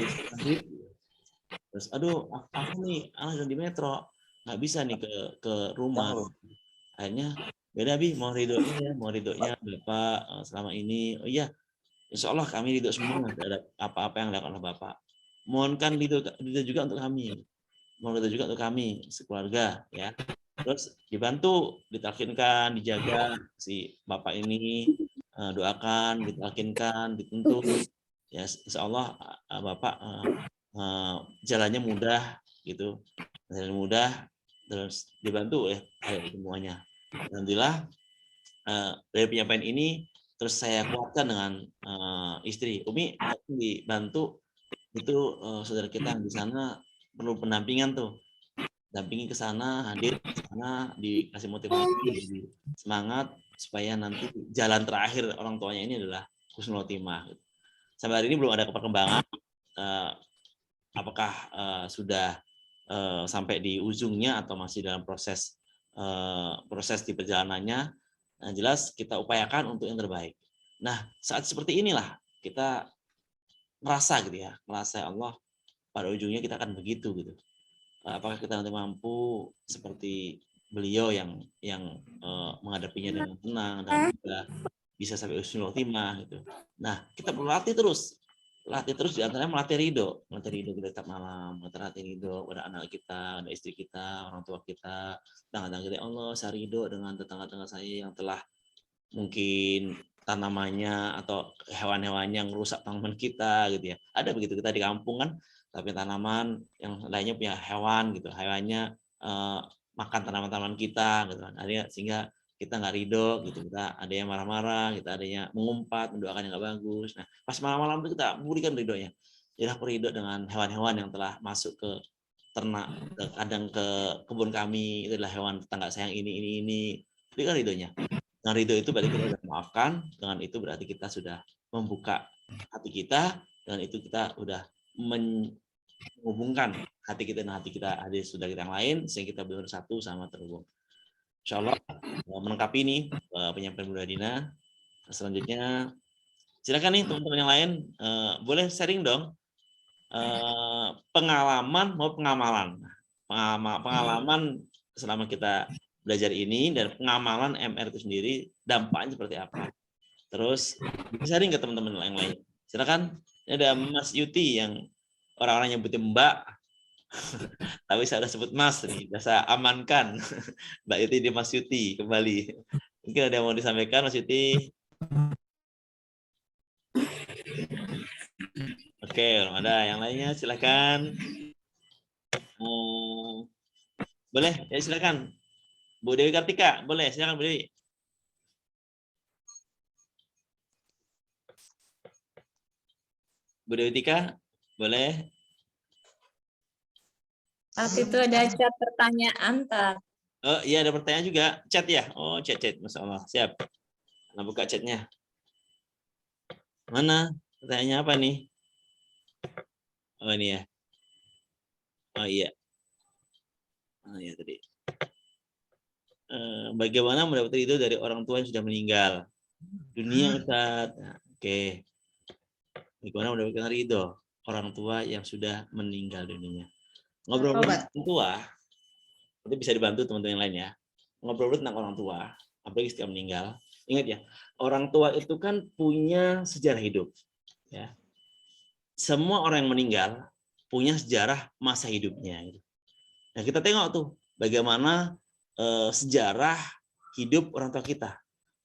terus, aduh, aku nih anak di metro, nggak bisa nih ke rumah. Akhirnya beda Bi, mau ridhonya Bapak selama ini. Oh iya, insya Allah kami ridho semua terhadap apa-apa yang dilakukan oleh Bapak. Mohonkan ridho juga untuk kami. Mohon ridho juga untuk kami sekeluarga ya. Terus dibantu, ditalkinkan, dijaga si Bapak ini, doakan, ditalkinkan, dituntut. Ya, insya Allah Bapak jalannya mudah gitu. Jalan mudah, terus dibantu ya semuanya. Alhamdulillah dari penyampaian ini terus saya kuatkan dengan istri. Umi dibantu itu saudara kita di sana perlu pendampingan tuh. Dampingi ke sana, hadir ke sana, dikasih motivasi, semangat supaya nanti jalan terakhir orang tuanya ini adalah husnul khotimah. Sampai hari ini belum ada perkembangan apakah sudah sampai di ujungnya atau masih dalam proses di perjalanannya. Nah, jelas kita upayakan untuk yang terbaik. Nah, saat seperti inilah kita merasa gitu ya, merasa Allah pada ujungnya kita akan begitu gitu. Apakah kita nanti mampu seperti beliau yang menghadapinya dengan tenang dan bisa sampai husnul khotimah gitu. Nah, kita perlu latih terus di antaranya melatih ridho kita setiap malam, melatih ridho pada anak kita, pada istri kita, orang tua kita, tetangga kita. Allah, saya ridho dengan tetangga-tetangga saya yang telah mungkin tanamannya atau hewan-hewannya yang merusak tanaman kita gitu ya. Ada begitu kita di kampung kan, tapi tanaman yang lainnya punya hewan gitu, hewannya makan tanaman-tanaman kita gitu kan. Artinya sehingga kita nggak ridho gitu, kita ada yang marah-marah, kita ada yang mengumpat, mendoakan yang nggak bagus. Nah, pas malam-malam itu kita berikan ridhonya. Jadi aku ridho dengan hewan-hewan yang telah masuk ke ternak, kadang ke kebun kami, itu adalah hewan tetangga saya yang ini. Berikan ridhonya. Dengan ridho itu berarti kita sudah memaafkan, dengan itu berarti kita sudah membuka hati kita, dengan itu kita sudah menghubungkan hati kita dan hati kita sudah kita yang lain, sehingga kita benar satu sama terhubung. Insya Allah melengkapi ini penyampaian Bu Dina. Selanjutnya silakan nih teman-teman yang lain, boleh sharing dong pengalaman mau pengamalan. Pengalaman selama kita belajar ini dan pengamalan MR itu sendiri dampaknya seperti apa. Terus sharing ke teman-teman yang lain. Silakan. Ini ada Mas Yuti yang orang-orang nyebutin Mbak, tapi saya udah sebut Mas nih, udah saya amankan. Mbak Yuti di Mas Yuti kembali. Mungkin ada yang mau disampaikan Mas Yuti? Oke, ada yang lainnya silakan. Boleh, ya silakan. Bu Dewi Kartika, boleh, silakan Bu Dewi. Bu Dewi Tika, boleh. Saat itu ada chat pertanyaan, Tat. Oh iya, ada pertanyaan juga, chat ya. Oh, chat, Masya Allah, siap. Nah, buka chatnya. Mana? Pertanyaannya apa nih? Oh ini ya. Oh iya. Oh iya tadi. Bagaimana mendapat itu dari orang tua yang sudah meninggal dunia, Ustaz? Nah, oke. Bagaimana mendapatkan ridho orang tua yang sudah meninggal dunia? Ngobrol tentang orang tua, itu bisa dibantu teman-teman yang lain ya. Ngobrol tentang orang tua, apalagi setelah meninggal. Ingat ya, orang tua itu kan punya sejarah hidup. Ya. Semua orang yang meninggal punya sejarah masa hidupnya. Nah, kita tengok tuh bagaimana sejarah hidup orang tua kita.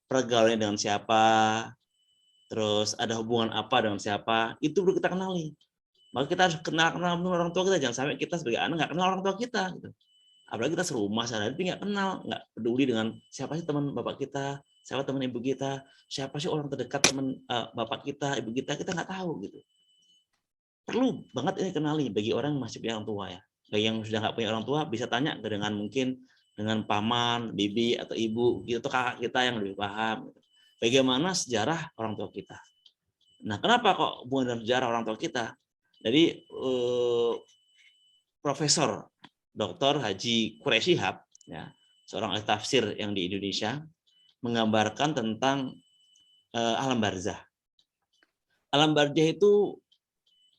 Pergaulannya dengan siapa, terus ada hubungan apa dengan siapa, itu perlu kita kenali. Maka kita harus kenal orang tua kita, jangan sampai kita sebagai anak nggak kenal orang tua kita. Gitu. Apalagi kita serumah sehari tapi nggak kenal, nggak peduli dengan siapa sih teman bapak kita, siapa teman ibu kita, siapa sih orang terdekat teman bapak kita, ibu kita nggak tahu gitu. Perlu banget ini kenali bagi orang yang masih punya orang tua ya. Bagi yang sudah nggak punya orang tua bisa tanya dengan mungkin dengan paman, bibi atau ibu gitu, atau kakak kita yang lebih paham. Bagaimana sejarah orang tua kita. Nah, kenapa kok hubungan dengan sejarah orang tua kita? Jadi Profesor Dr. Haji Quraisy Shihab, ya, seorang ahli tafsir yang di Indonesia, menggambarkan tentang alam barzah. Alam barzah itu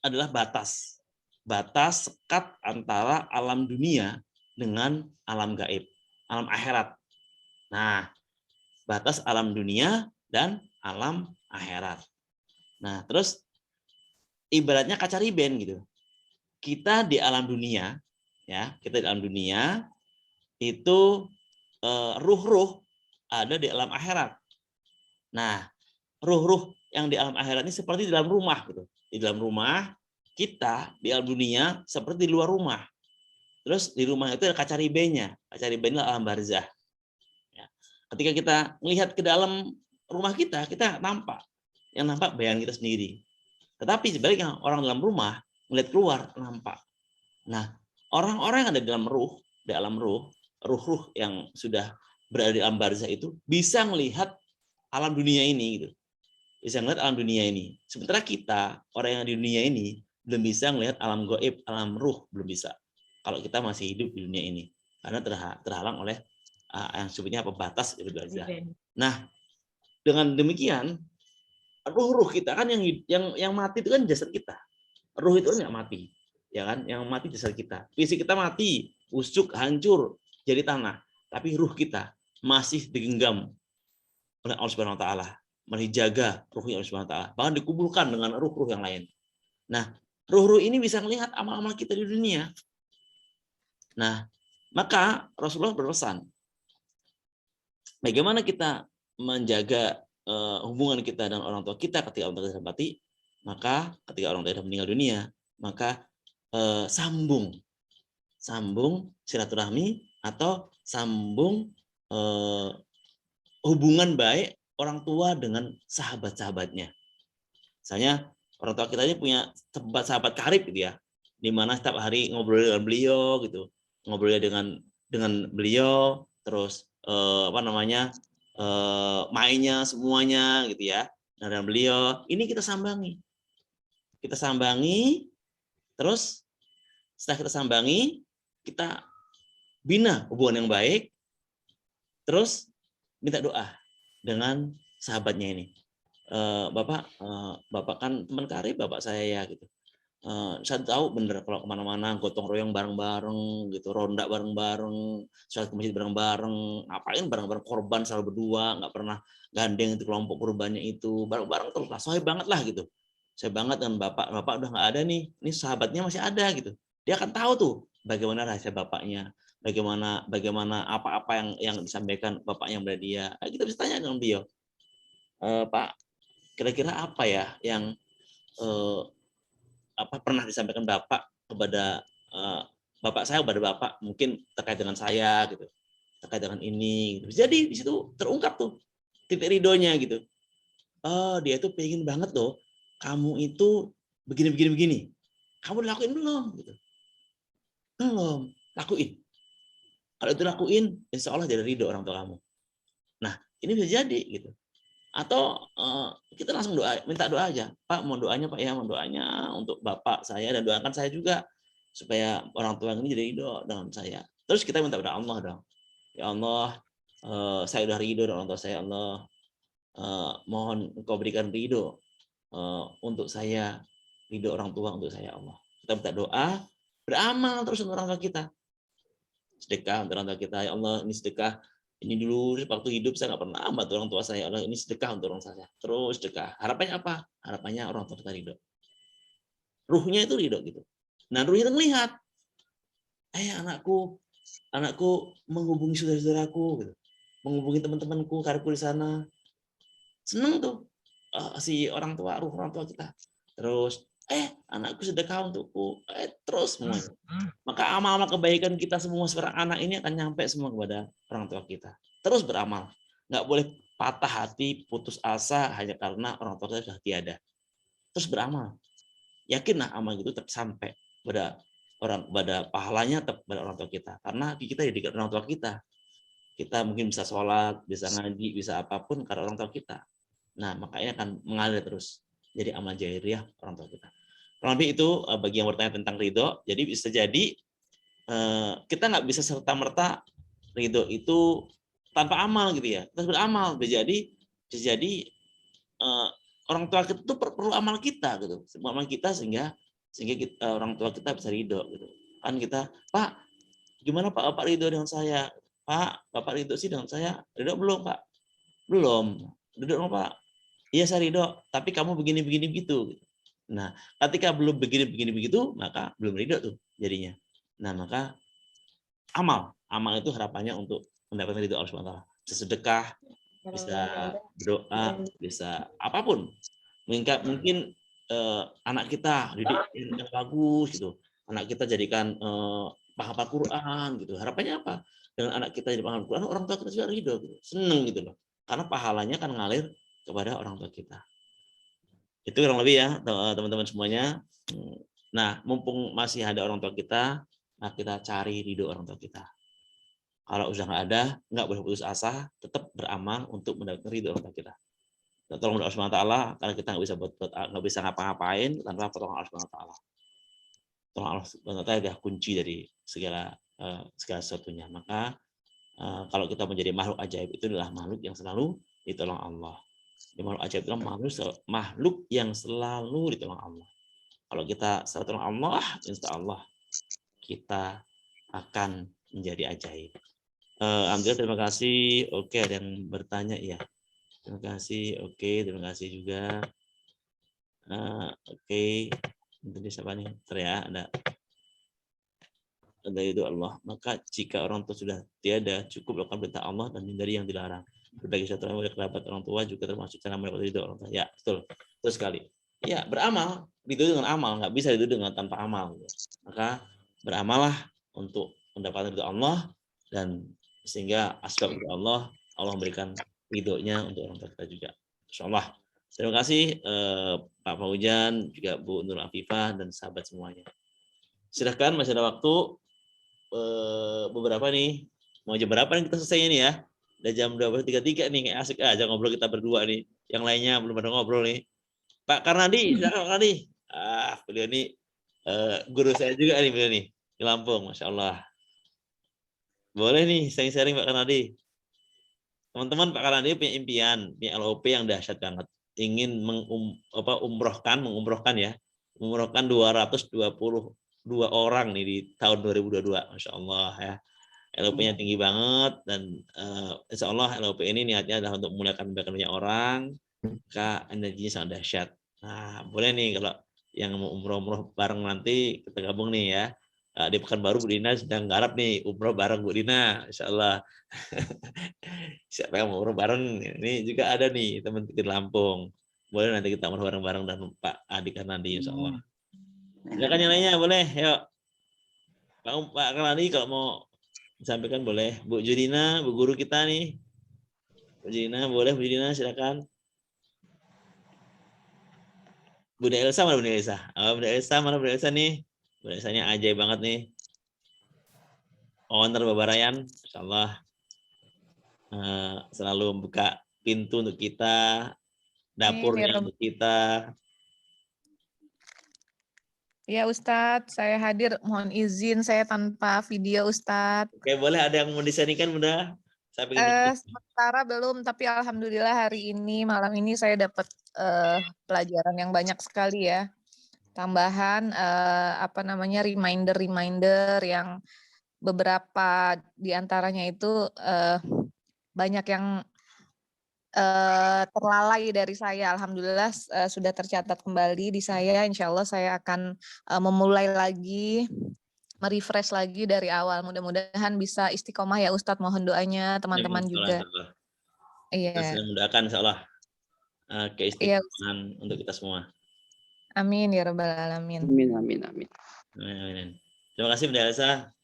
adalah batas sekat antara alam dunia dengan alam gaib, alam akhirat. Nah, batas alam dunia dan alam akhirat. Nah, terus ibaratnya kaca riben gitu. Kita di alam dunia, ya, kita di alam dunia itu ruh-ruh ada di alam akhirat. Nah, ruh-ruh yang di alam akhirat ini seperti di dalam rumah gitu. Di dalam rumah, kita di alam dunia seperti di luar rumah. Terus di rumah itu ada kaca ribennya. Kaca riben itu alam barzah. Ya. Ketika kita melihat ke dalam rumah kita nampak. Yang nampak bayangan kita sendiri. Tetapi sebaliknya orang dalam rumah melihat keluar nampak. Nah, orang-orang yang ada di dalam ruh yang sudah berada di alam barzah itu bisa melihat alam dunia ini gitu. Bisa melihat alam dunia ini. Sementara kita, orang yang di dunia ini belum bisa melihat alam gaib, alam ruh belum bisa. Kalau kita masih hidup di dunia ini karena terhalang oleh yang sebutnya batas barzah. Nah, dengan demikian ruh kita kan yang mati itu kan jasad kita. Ruh itu kan nggak mati, ya kan? Yang mati jasad kita. Fisik kita mati, busuk, hancur, jadi tanah. Tapi ruh kita masih digenggam oleh Allah Subhanahu wa taala, masih dijaga ruhnya Allah Subhanahu wa taala. Bahkan dikumpulkan dengan ruh-ruh yang lain. Nah, ruh-ruh ini bisa melihat amal-amal kita di dunia. Nah, maka Rasulullah berpesan, bagaimana kita menjaga hubungan kita dengan orang tua kita ketika orang tua kita mati, maka ketika orang tua kita meninggal dunia, maka sambung silaturahmi atau sambung hubungan baik orang tua dengan sahabat-sahabatnya. Misalnya orang tua kita ini punya sahabat karib gitu ya, di mana setiap hari ngobrol dengan beliau gitu, ngobrolnya dengan beliau, terus mainnya semuanya gitu ya, dengan beliau. Ini kita sambangi, terus setelah kita sambangi, kita bina hubungan yang baik, terus minta doa dengan sahabatnya ini. Bapak kan teman karib bapak saya ya gitu. Saya tahu bener kalau kemana-mana gotong royong bareng-bareng gitu, ronda bareng-bareng, sholat ke masjid bareng-bareng, ngapain bareng-bareng, korban selalu berdua, nggak pernah gandeng itu kelompok korbannya itu, bareng-bareng terus lah, sohib banget lah gitu. Saya banget dengan bapak udah nggak ada nih, ini sahabatnya masih ada gitu. Dia akan tahu tuh bagaimana rahasia bapaknya, bagaimana apa-apa yang disampaikan bapaknya kepada dia. Kita bisa tanya dengan beliau, Pak, kira-kira apa ya yang pernah disampaikan bapak kepada bapak saya kepada bapak, mungkin terkait dengan saya gitu, terkait dengan ini gitu. Jadi di situ terungkap tuh titik ridhonya gitu. Dia itu pengen banget loh kamu itu begini, kamu lakuin belum gitu. Belum, lakuin. Kalau itu lakuin, insya Allah jadi ridho orang tua kamu. Nah, ini bisa jadi gitu. Atau kita langsung minta doa aja, Pak, mau doanya Pak ya, mau doanya untuk bapak saya dan doakan saya juga supaya orang tua ini jadi ridho dengan saya. Terus kita minta kepada Allah dong, ya Allah, saya udah ridho dengan orang tua saya, Allah, mohon Engkau berikan ridho untuk saya, ridho orang tua untuk saya, Allah. Kita minta doa, beramal terus untuk orang tua kita, sedekah untuk orang tua kita, ya Allah, ini sedekah. Ini dulu waktu hidup saya nggak pernah bantu orang tua saya. Allah, ini sedekah untuk orang saya. Terus sedekah. Harapannya apa? Harapannya orang tua kita ridho. Ruhnya itu ridho gitu. Nah, ruhnya itu melihat, anakku menghubungi saudara-saudaraku, gitu. Menghubungi teman-temanku, karibku di sana. Seneng tuh si orang tua, ruh orang tua kita. Terus, anakku sedekah untukku. Terus semuanya. Maka amal-amal kebaikan kita semua seorang anak ini akan nyampe semua kepada orang tua kita. Terus beramal. Nggak boleh patah hati, putus asa hanya karena orang tua kita sudah tiada. Terus beramal. Yakinlah amal itu tetap sampai pada pahalanya tetap pada orang tua kita. Karena kita dididik orang tua kita. Kita mungkin bisa sholat, bisa ngaji, bisa apapun karena orang tua kita. Nah, makanya akan mengalir terus. Jadi amal jariah orang tua kita. Kurang lebih itu bagi yang bertanya tentang ridho. Jadi bisa jadi kita nggak bisa serta-merta ridho itu tanpa amal gitu ya. Kita beramal. Bisa jadi orang tua kita itu perlu amal kita gitu. Amal kita sehingga orang tua kita bisa ridho gitu. Kan kita, Pak, gimana Pak Bapak ridho dengan saya? Pak, Bapak ridho sih dengan saya. Ridho belum Pak? Belum. Ridho dong Pak? Iya saya ridho. Tapi kamu begini gitu. Nah, ketika belum begini begitu, maka belum ridho tuh jadinya. Nah, maka amal itu harapannya untuk mendapatkan ridho Allah Subhanahu wa taala. Bisa sedekah, bisa berdoa, bisa apapun. Mungkin anak kita didik yang bagus gitu. Anak kita jadikan penghafal Quran gitu. Harapannya apa? Dengan anak kita jadi penghafal Quran, orang tua kita juga ridho gitu. Seneng gitu loh. Karena pahalanya kan ngalir kepada orang tua kita. Itu kurang lebih ya teman-teman semuanya. Nah, mumpung masih ada orang tua kita, nah kita cari ridho orang tua kita. Kalau udah nggak ada, nggak boleh putus asa, tetap beramal untuk mendapatkan ridho orang tua kita. Tolong Allah Subhanahu wa taala, karena kita nggak bisa ngapa-ngapain tanpa pertolongan Allah Subhanahu wa taala. Tolong Allah Subhanahu wa taala adalah kunci dari segala sesuatunya. Maka kalau kita menjadi makhluk ajaib, itu adalah makhluk yang selalu ditolong Allah. Di makhluk ajaib itu makhluk yang selalu ditolong Allah. Kalau kita selalu tolong Allah, insya Allah kita akan menjadi ajaib. Alhamdulillah, terima kasih. Oke, ada yang bertanya ya. Terima kasih. Oke, terima kasih juga. Oke, nanti siapa nih? Ya, ada itu Allah. Maka jika orang tua sudah tiada, cukup lakukan perintah Allah dan hindari yang dilarang. Berbagi silaturahmi oleh kerabat orang tua juga termasuk cara mendapatkan ridho orang tua. Ya, betul. Betul sekali. Ya, beramal. Ridho dengan amal, nggak bisa ridho dengan tanpa amal. Maka beramalah untuk mendapatkan ridho Allah, dan sehingga asbab ridho Allah memberikan ridhonya untuk orang tua kita juga. Insyaallah. Terima kasih Pak Fauzan, juga Bu Nur Afifah dan sahabat semuanya. Silahkan, masih ada waktu beberapa nih. Mau jam berapa nih kita selesai ini ya? Udah jam 12.33 nih, kayak asik aja ngobrol kita berdua nih. Yang lainnya belum pada ngobrol nih. Pak Karnadi, silakan Pak Karnadi. Beliau ini guru saya juga nih, beliau nih di Lampung, Masya Allah. Boleh nih sharing-sharing Pak Karnadi. Teman-teman, Pak Karnadi punya impian, punya LOP yang dahsyat banget. Ingin mengumrohkan ya, mengumrohkan 222 orang nih di tahun 2022, Masya Allah ya. LOP-nya tinggi banget, dan insya Allah LOP ini niatnya adalah untuk memulakan banyak orang, maka energinya sangat dahsyat. Nah, boleh nih kalau yang mau umroh bareng nanti kita gabung nih ya. Di Pekanbaru Bu Dina sedang garap nih umroh bareng Bu Dina, insya Allah. Siapa yang mau umroh bareng? Ini juga ada nih teman di Lampung. Boleh nanti kita umroh bareng-bareng dan Pak Adi Karnadi, insya Allah. Silakan yang lainnya, boleh. Yuk. Pak Karnadi kalau mau disampaikan boleh. Bu Judina, Bu Guru kita nih. Bu Judina, boleh Bu Judina, silakan. Bunda Elsa mana Bunda Elsa? Bunda Elsa mana Bunda Elsa nih? Bunda Elsanya ajaib banget nih. Owner Babarayan, insyaallah selalu membuka pintu untuk kita, dapurnya untuk kita. Ya Ustadz, saya hadir. Mohon izin saya tanpa video Ustadz. Oke, boleh, ada yang mau disenikan Bunda? Sementara belum, tapi alhamdulillah hari ini, malam ini saya dapat pelajaran yang banyak sekali ya. Tambahan reminder yang beberapa diantaranya itu banyak yang terlalai dari saya. Alhamdulillah sudah tercatat kembali di saya. Insya Allah saya akan memulai lagi, merefresh lagi dari awal. Mudah-mudahan bisa istiqomah ya Ustadz. Mohon doanya teman-teman juga. Iya. Kita sedang mendoakan insya Allah keistiqomahan untuk kita semua. Amin ya rabbal alamin. Amin. Terima kasih Bunda Elsa.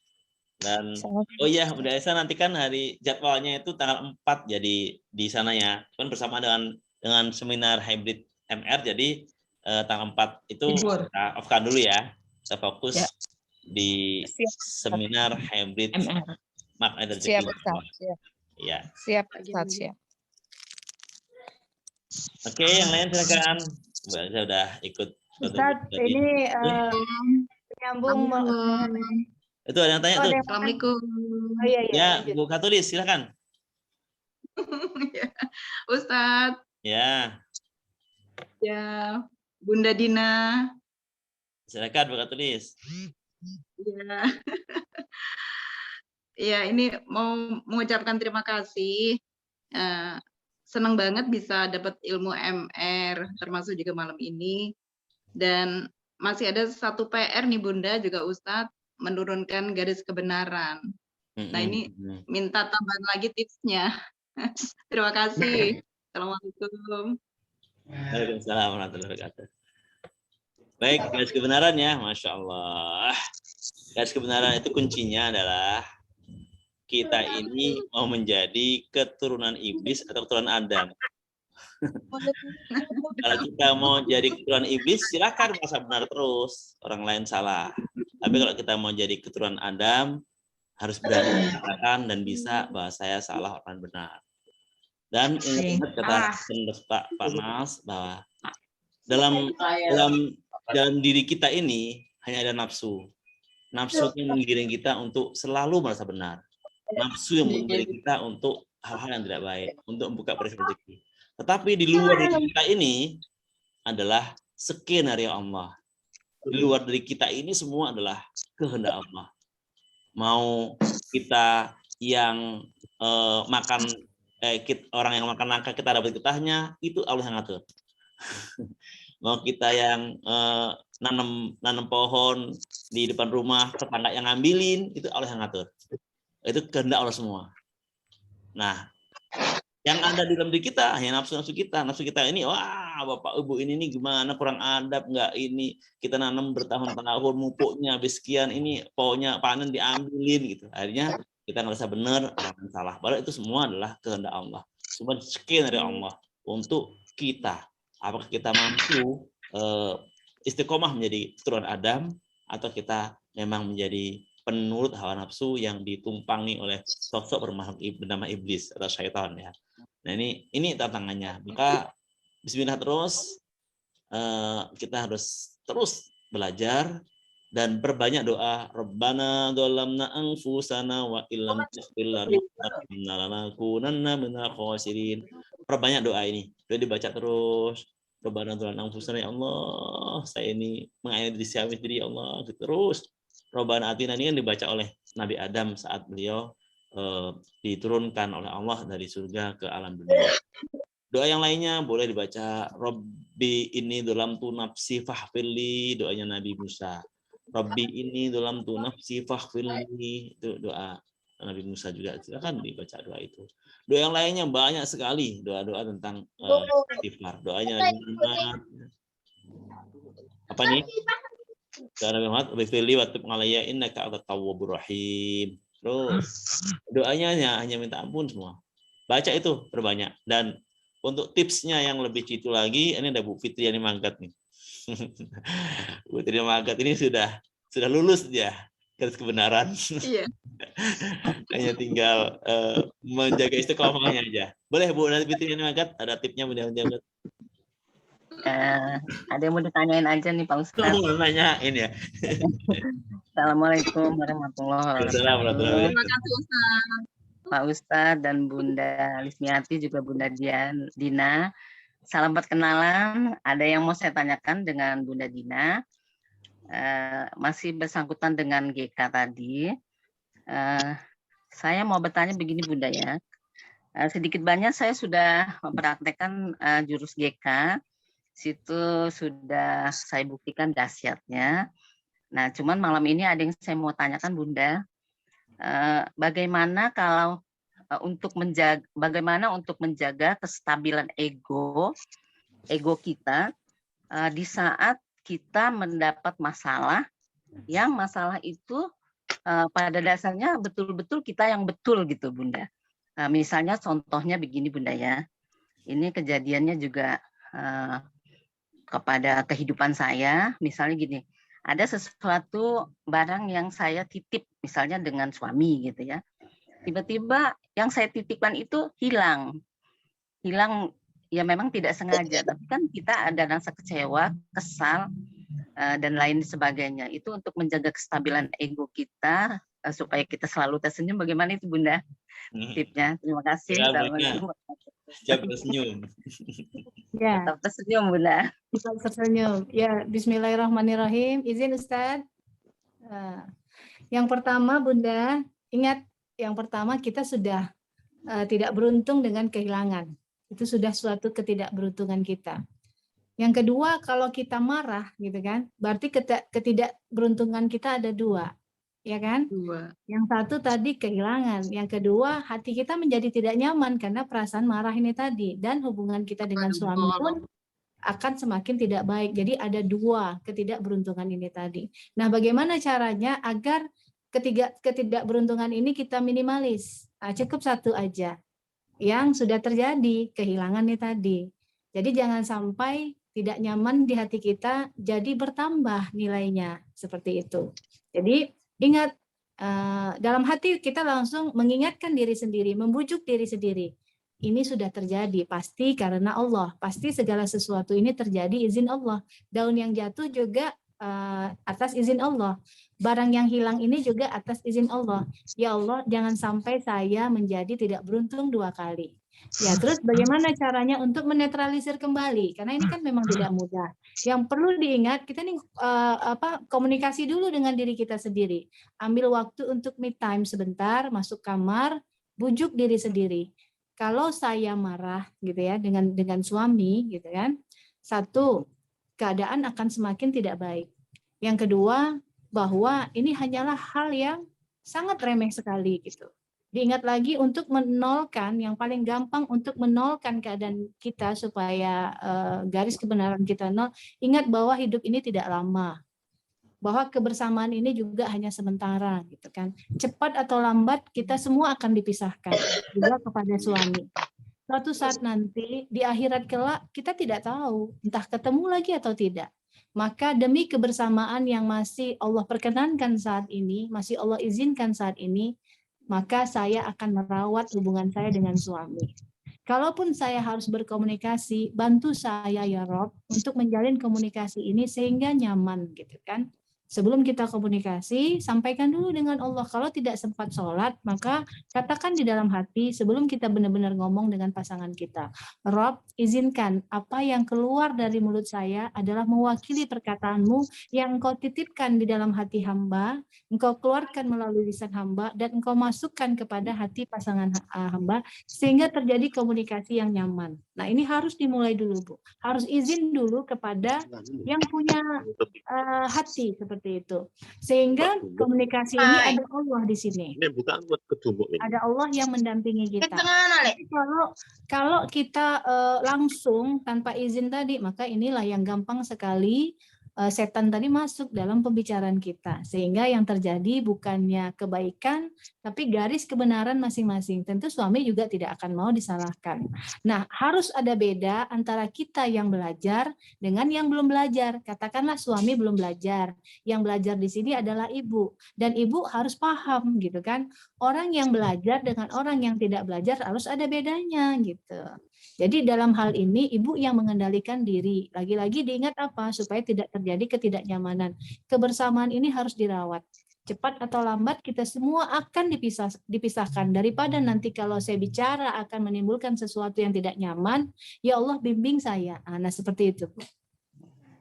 Dan oh iya, Bunda Elsa, nanti kan hari jadwalnya itu tanggal 4 jadi di sana ya. Cuman bersama dengan seminar hybrid MR, jadi tanggal 4 itu kita off-kan dulu ya. Kita fokus di seminar hybrid makna dan siap. Iya. Siap Ustaz, siap. Oke, yang lain silakan. Mbak Elsa udah ikut. Ustaz, ini menyambung. Itu ada yang tanya tuh. Assalamualaikum. Oh, iya, Ya, Bu Katulis, silakan. Ustadz. Ya. Ya, Bunda Dina. Silakan Bu Katulis. Ya. Ya, ini mau mengucapkan terima kasih. Senang banget bisa dapat ilmu MR, termasuk juga malam ini. Dan masih ada satu PR nih Bunda, juga Ustadz, menurunkan garis kebenaran. Nah, ini minta tambahan lagi tipsnya. Terima kasih. Assalamualaikum. Waalaikumsalam warahmatullahi wabarakatuh. Baik, garis kebenaran ya, Masya Allah. Garis kebenaran itu kuncinya adalah kita ini mau menjadi keturunan iblis atau keturunan Adam. Kalau kita mau jadi keturunan iblis, silakan merasa benar terus, orang lain salah. Tapi kalau kita mau jadi keturunan Adam, harus berani mengatakan dan bisa bahwa saya salah, orang benar. Dan ingat kata Pak Mas bahwa dalam diri kita ini hanya ada nafsu. Nafsu yang menggiring kita untuk selalu merasa benar. Nafsu yang menggiring kita untuk hal-hal yang tidak baik, untuk membuka perisai rezeki. Tetapi di luar dari kita ini adalah skenario Allah. Di luar dari kita ini semua adalah kehendak Allah. Mau kita yang orang yang makan nangka kita dapat getahnya, itu Allah yang ngatur. Mau kita yang nanam pohon di depan rumah, tetangga yang ngambilin, itu Allah yang ngatur. Itu kehendak Allah semua. Nah, yang ada di dalam diri kita hanya nafsu kita. Nafsu kita ini, wah bapak ibu ini gimana, kurang adab nggak ini, kita nanam bertahun-tahun, mupuknya habis sekian, ini pohonnya panen diambilin gitu. Akhirnya kita ngerasa benar, jangan salah. Padahal itu semua adalah kehendak Allah. Semua sekian dari Allah untuk kita. Apakah kita mampu istiqomah menjadi keturunan Adam, atau kita memang menjadi penurut hawa nafsu yang ditumpangi oleh sosok bermakhluk bernama iblis atau syaitan ya. Nah ini tantangannya. Maka bismillah terus, kita harus terus belajar dan perbanyak doa. Rabbana dzalamna anfusana wa illam taghfir lana lanakunanna minal khasirin. Perbanyak doa ini. Doa dibaca terus. Rabbana dzalamna anfusana, ya Allah, saya ini mengayomi diri saya sendiri, ya Allah. Terus Rabbana atina ini kan dibaca oleh Nabi Adam saat beliau diturunkan oleh Allah dari surga ke alam dunia. Doa yang lainnya boleh dibaca, Rabbi ini dzalamtu nafsi faghfirli, doanya Nabi Musa. Rabbi ini dzalamtu nafsi faghfirli, itu doa Nabi Musa juga. Silakan dibaca doa itu. Doa yang lainnya banyak sekali, doa-doa tentang istighfar. Doanya apa nih? Doa Nabi Muhammad, "Bifirli wa tub alayya innaka antat tawwabur rahim." Terus doanya hanya minta ampun semua. Baca itu perbanyak. Dan untuk tipsnya yang lebih jitu lagi, ini ada Bu Fitri yang mangkat nih. Bu Fitri yang mangkat ini sudah lulus dia garis kebenaran. Iya. Hanya tinggal menjaga istiqomahnya aja. Boleh Bu nanti Fitri yang mangkat, ada tipsnya mudah-mudahan. Ada yang mau ditanyain aja nih Pak Ustadz. Mau nanyain ya. Assalamualaikum warahmatullahi wabarakatuh. Terima kasih Ustaz. Pak Ustadz dan Bunda Lismiati juga Bunda Dina. Salam perkenalan. Ada yang mau saya tanyakan dengan Bunda Dina. Masih bersangkutan dengan GK tadi. Saya mau bertanya begini Bunda ya. Sedikit banyak saya sudah mempraktekkan jurus GK. Situ sudah saya buktikan dahsyatnya. Nah, cuman malam ini ada yang saya mau tanyakan Bunda. Bagaimana kalau untuk menjaga kestabilan ego kita di saat kita mendapat masalah yang masalah itu pada dasarnya betul-betul kita yang betul gitu Bunda. Misalnya contohnya begini Bunda ya. Ini kejadiannya juga kepada kehidupan saya, misalnya gini, ada sesuatu barang yang saya titip, misalnya dengan suami gitu ya, tiba-tiba yang saya titipkan itu hilang ya memang tidak sengaja, tapi kan kita ada rasa kecewa, kesal, dan lain sebagainya. Itu untuk menjaga kestabilan ego kita, supaya kita selalu tersenyum. Bagaimana itu Bunda tipsnya? Terima kasih. Assalamualaikum. Siap tersenyum. Ya. Tetap tersenyum Bunda. Tetap tersenyum. Ya, bismillahirrahmanirrahim. Izin Ustadz. Yang pertama Bunda, ingat yang pertama kita sudah tidak beruntung dengan kehilangan. Itu sudah suatu ketidakberuntungan kita. Yang kedua, kalau kita marah gitu kan, berarti ketidakberuntungan kita ada dua. Ya kan? Dua. Yang satu tadi kehilangan, yang kedua hati kita menjadi tidak nyaman karena perasaan marah ini tadi, dan hubungan kita dengan suami pun akan semakin tidak baik. Jadi ada dua ketidakberuntungan ini tadi. Nah, bagaimana caranya agar ketidakberuntungan ini kita minimalis? Cukup satu aja yang sudah terjadi, kehilangan ini tadi. Jadi jangan sampai tidak nyaman di hati kita jadi bertambah nilainya, seperti itu. Jadi ingat, dalam hati kita langsung mengingatkan diri sendiri, membujuk diri sendiri. Ini sudah terjadi, pasti karena Allah. Pasti segala sesuatu ini terjadi izin Allah. Daun yang jatuh juga atas izin Allah. Barang yang hilang ini juga atas izin Allah. Ya Allah, jangan sampai saya menjadi tidak beruntung 2 kali. Ya, terus bagaimana caranya untuk menetralisir kembali? Karena ini kan memang tidak mudah. Yang perlu diingat, kita nih komunikasi dulu dengan diri kita sendiri. Ambil waktu untuk me time sebentar, masuk kamar, bujuk diri sendiri. Kalau saya marah gitu ya dengan suami gitu kan, satu, keadaan akan semakin tidak baik. Yang kedua, bahwa ini hanyalah hal yang sangat remeh sekali gitu. Diingat lagi untuk menolkan, yang paling gampang untuk menolkan keadaan kita supaya garis kebenaran kita nol, ingat bahwa hidup ini tidak lama. Bahwa kebersamaan ini juga hanya sementara gitu kan. Cepat atau lambat kita semua akan dipisahkan juga kepada suami. Suatu saat nanti di akhirat kelak kita tidak tahu entah ketemu lagi atau tidak. Maka demi kebersamaan yang masih Allah perkenankan saat ini, masih Allah izinkan saat ini, maka saya akan merawat hubungan saya dengan suami. Kalaupun saya harus berkomunikasi, bantu saya ya Rob untuk menjalin komunikasi ini sehingga nyaman gitu kan. Sebelum kita komunikasi, sampaikan dulu dengan Allah. Kalau tidak sempat sholat, maka katakan di dalam hati sebelum kita benar-benar ngomong dengan pasangan kita. Rob, izinkan apa yang keluar dari mulut saya adalah mewakili perkataanmu yang engkau titipkan di dalam hati hamba, engkau keluarkan melalui lisan hamba, dan engkau masukkan kepada hati pasangan hamba, sehingga terjadi komunikasi yang nyaman. Nah, ini harus dimulai dulu, Bu. Harus izin dulu kepada yang punya hati seperti itu, sehingga komunikasi ini ada Allah di sini, ada Allah yang mendampingi kita. Kalau kita langsung tanpa izin tadi, maka inilah yang gampang sekali setan tadi masuk dalam pembicaraan kita, sehingga yang terjadi bukannya kebaikan tapi garis kebenaran masing-masing. Tentu suami juga tidak akan mau disalahkan. Nah, harus ada beda antara kita yang belajar dengan yang belum belajar. Katakanlah suami belum belajar, yang belajar di sini adalah ibu, dan ibu harus paham gitu kan. Orang yang belajar dengan orang yang tidak belajar harus ada bedanya gitu. Jadi dalam hal ini ibu yang mengendalikan diri. Lagi-lagi diingat apa? Supaya tidak terjadi ketidaknyamanan. Kebersamaan ini harus dirawat. Cepat atau lambat kita semua akan dipisahkan. Daripada nanti kalau saya bicara akan menimbulkan sesuatu yang tidak nyaman, ya Allah bimbing saya. Nah, seperti itu.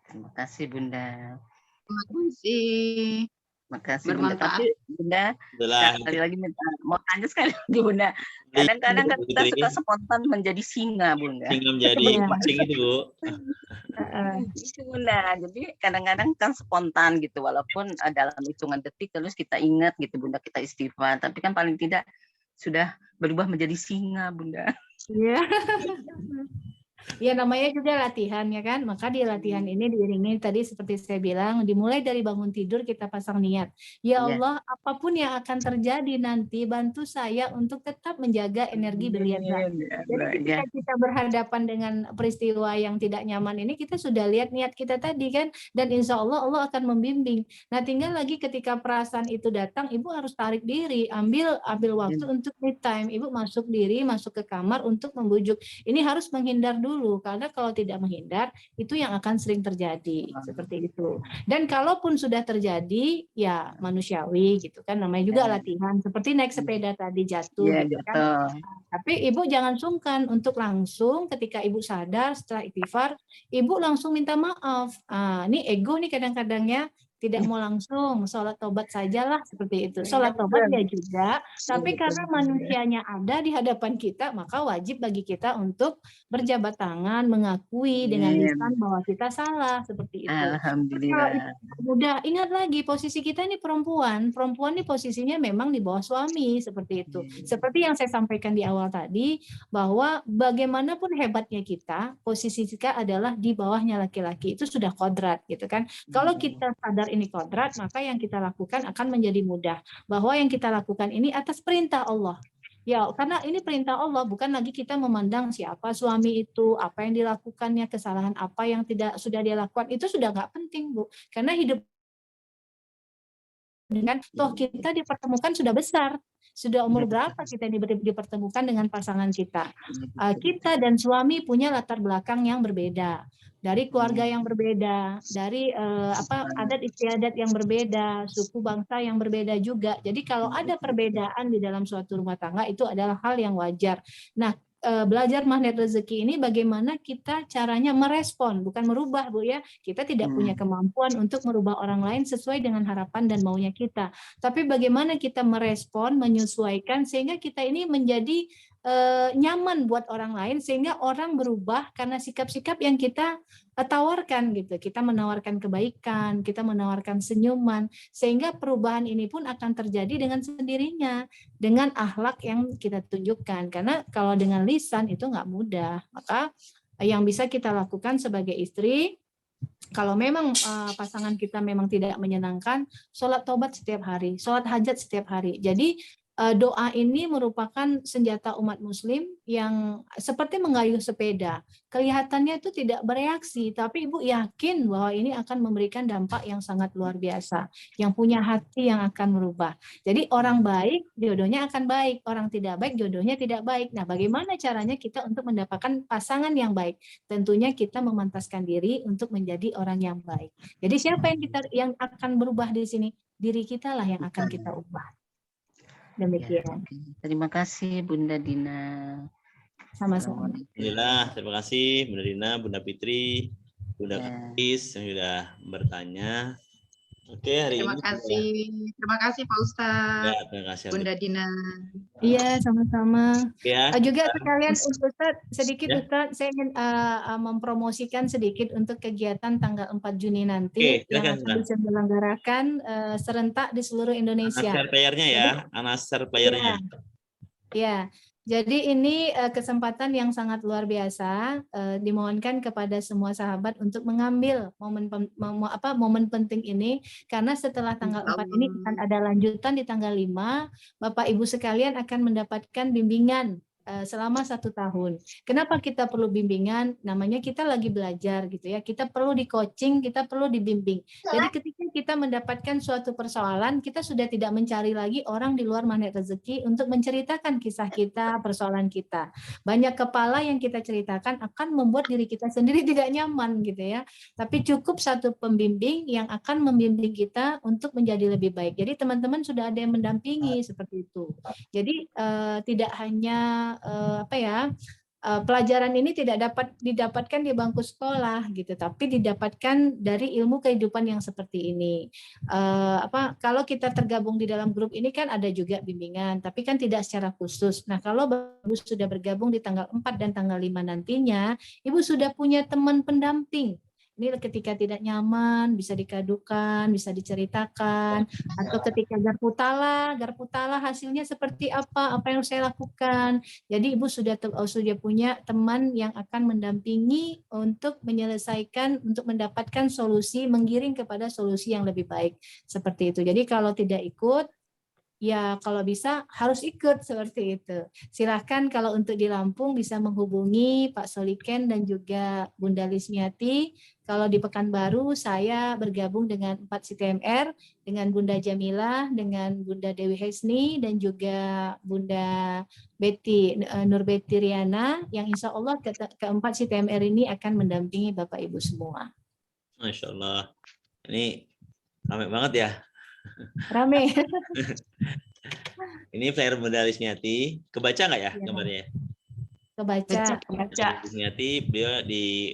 Terima kasih Bunda. Terima kasih. Makasih Bunda. Bermanfaat. Tapi Bunda, Itulah. sekali lagi mau tanya sekali lagi Bunda. Kadang-kadang kan kita suka spontan menjadi singa Bunda. Singa menjadi kucing itu, Bu. Itu Bunda. Jadi kadang-kadang kan spontan gitu, walaupun dalam hitungan detik terus kita ingat gitu Bunda, kita istighfar. Tapi kan paling tidak sudah berubah menjadi singa Bunda. Iya. Ya namanya juga latihan ya kan, maka di latihan ini diiringi tadi seperti saya bilang, dimulai dari bangun tidur kita pasang niat. Ya Allah, apapun yang akan terjadi nanti, bantu saya untuk tetap menjaga energi brilian. Jadi ketika kita berhadapan dengan peristiwa yang tidak nyaman ini, kita sudah lihat niat kita tadi kan, dan insya Allah Allah akan membimbing. Nah tinggal lagi ketika perasaan itu datang, ibu harus tarik diri, ambil waktu untuk me time, ibu masuk diri, masuk ke kamar untuk membujuk. Ini harus menghindar dulu, karena kalau tidak menghindar itu yang akan sering terjadi seperti itu. Dan kalaupun sudah terjadi ya manusiawi gitu kan, namanya juga latihan, seperti naik sepeda tadi jatuh gitu kan. Tapi ibu jangan sungkan untuk langsung ketika ibu sadar setelah istighfar, ibu langsung minta maaf. Ini ego nih kadang-kadangnya tidak mau langsung, sholat tobat sajalah seperti itu. Sholat tobat ya juga, tapi karena manusianya ada di hadapan kita, maka wajib bagi kita untuk berjabat tangan, mengakui dengan lisan bahwa kita salah, seperti itu. Alhamdulillah. Mudah, ingat lagi posisi kita ini perempuan ini posisinya memang di bawah suami, seperti itu. Seperti yang saya sampaikan di awal tadi, bahwa bagaimanapun hebatnya kita, posisi kita adalah di bawahnya laki-laki, itu sudah kodrat gitu kan. Kalau kita sadar ini kodrat, maka yang kita lakukan akan menjadi mudah. Bahwa yang kita lakukan ini atas perintah Allah. Ya, karena ini perintah Allah, bukan lagi kita memandang siapa suami itu, apa yang dilakukannya, kesalahan apa yang tidak sudah dia lakukan, itu sudah nggak penting, Bu. Karena hidup dengan toh kita dipertemukan sudah besar. Sudah umur berapa kita dipertemukan dengan pasangan kita? Kita dan suami punya latar belakang yang berbeda, dari keluarga yang berbeda, dari adat istiadat yang berbeda, suku bangsa yang berbeda juga. Jadi kalau ada perbedaan di dalam suatu rumah tangga itu adalah hal yang wajar. Nah, belajar magnet rezeki ini bagaimana kita caranya merespon, bukan merubah, Bu ya. Kita tidak punya kemampuan untuk merubah orang lain sesuai dengan harapan dan maunya kita. Tapi bagaimana kita merespon, menyesuaikan sehingga kita ini menjadi nyaman buat orang lain, sehingga orang berubah karena sikap-sikap yang kita tawarkan gitu. Kita menawarkan kebaikan, kita menawarkan senyuman, sehingga perubahan ini pun akan terjadi dengan sendirinya, dengan akhlak yang kita tunjukkan. Karena kalau dengan lisan itu nggak mudah. Maka yang bisa kita lakukan sebagai istri, kalau memang pasangan kita memang tidak menyenangkan, sholat taubat setiap hari, sholat hajat setiap hari. Jadi doa ini merupakan senjata umat muslim yang seperti mengayuh sepeda. Kelihatannya itu tidak bereaksi, tapi Ibu yakin bahwa ini akan memberikan dampak yang sangat luar biasa. Yang punya hati yang akan merubah. Jadi orang baik, jodohnya akan baik. Orang tidak baik, jodohnya tidak baik. Nah, bagaimana caranya kita untuk mendapatkan pasangan yang baik? Tentunya kita memantaskan diri untuk menjadi orang yang baik. Jadi siapa yang akan berubah di sini? Diri kita lah yang akan kita ubah. Demikian. Terima kasih Bunda Dina. Sama-sama. Alhamdulillah, terima kasih Bunda Dina, Bunda Fitri, Bunda Kais yang sudah bertanya. Oke, hari Terima ini terima kasih Pak Ustadz, ya, terima kasih Bunda Dina. Iya, sama-sama. ya. Juga sekalian Ustadz, sedikit Ya. Ustadz, saya ingin mempromosikan sedikit untuk kegiatan tanggal 4 Juni nanti yang akan diselenggarakan serentak di seluruh Indonesia. Anasar playernya ya, Anasar playernya. Ya, jadi ini kesempatan yang sangat luar biasa. Dimohonkan kepada semua sahabat untuk mengambil momen penting ini, karena setelah tanggal 4 ini akan ada lanjutan di tanggal 5. Bapak Ibu sekalian akan mendapatkan bimbingan selama 1 tahun. Kenapa kita perlu bimbingan? Namanya kita lagi belajar gitu ya. Kita perlu di coaching, kita perlu dibimbing. Jadi ketika kita mendapatkan suatu persoalan, kita sudah tidak mencari lagi orang di luar magnet rezeki untuk menceritakan kisah kita, persoalan kita. Banyak kepala yang kita ceritakan akan membuat diri kita sendiri tidak nyaman gitu ya. Tapi cukup satu pembimbing yang akan membimbing kita untuk menjadi lebih baik. Jadi teman-teman sudah ada yang mendampingi seperti itu. Jadi tidak hanya pelajaran ini tidak dapat didapatkan di bangku sekolah gitu, tapi didapatkan dari ilmu kehidupan yang seperti ini. Kalau kita tergabung di dalam grup ini kan ada juga bimbingan, tapi kan tidak secara khusus. Nah, kalau Ibu sudah bergabung di tanggal 4 dan tanggal 5 nantinya, Ibu sudah punya teman pendamping. Ini ketika tidak nyaman bisa dikadukan, bisa diceritakan, atau ketika garputala hasilnya seperti apa yang harus saya lakukan. Jadi Ibu sudah punya teman yang akan mendampingi untuk menyelesaikan, untuk mendapatkan solusi, menggiring kepada solusi yang lebih baik. Seperti itu. Jadi kalau tidak ikut, ya kalau bisa harus ikut seperti itu. Silahkan kalau untuk di Lampung bisa menghubungi Pak Soliken dan juga Bunda Lismiati. Kalau di Pekanbaru saya bergabung dengan 4 CTMR, dengan Bunda Jamila, dengan Bunda Dewi Hesni, dan juga Bunda Nurbeti Riana, yang insya Allah keempat CTMR ini akan mendampingi Bapak Ibu semua. Masya Allah. Ini ramai banget ya. Rame. Ini flyer Bunda Lismiati. Kebaca nggak ya gambarnya? Kebaca. Lismiati, beliau di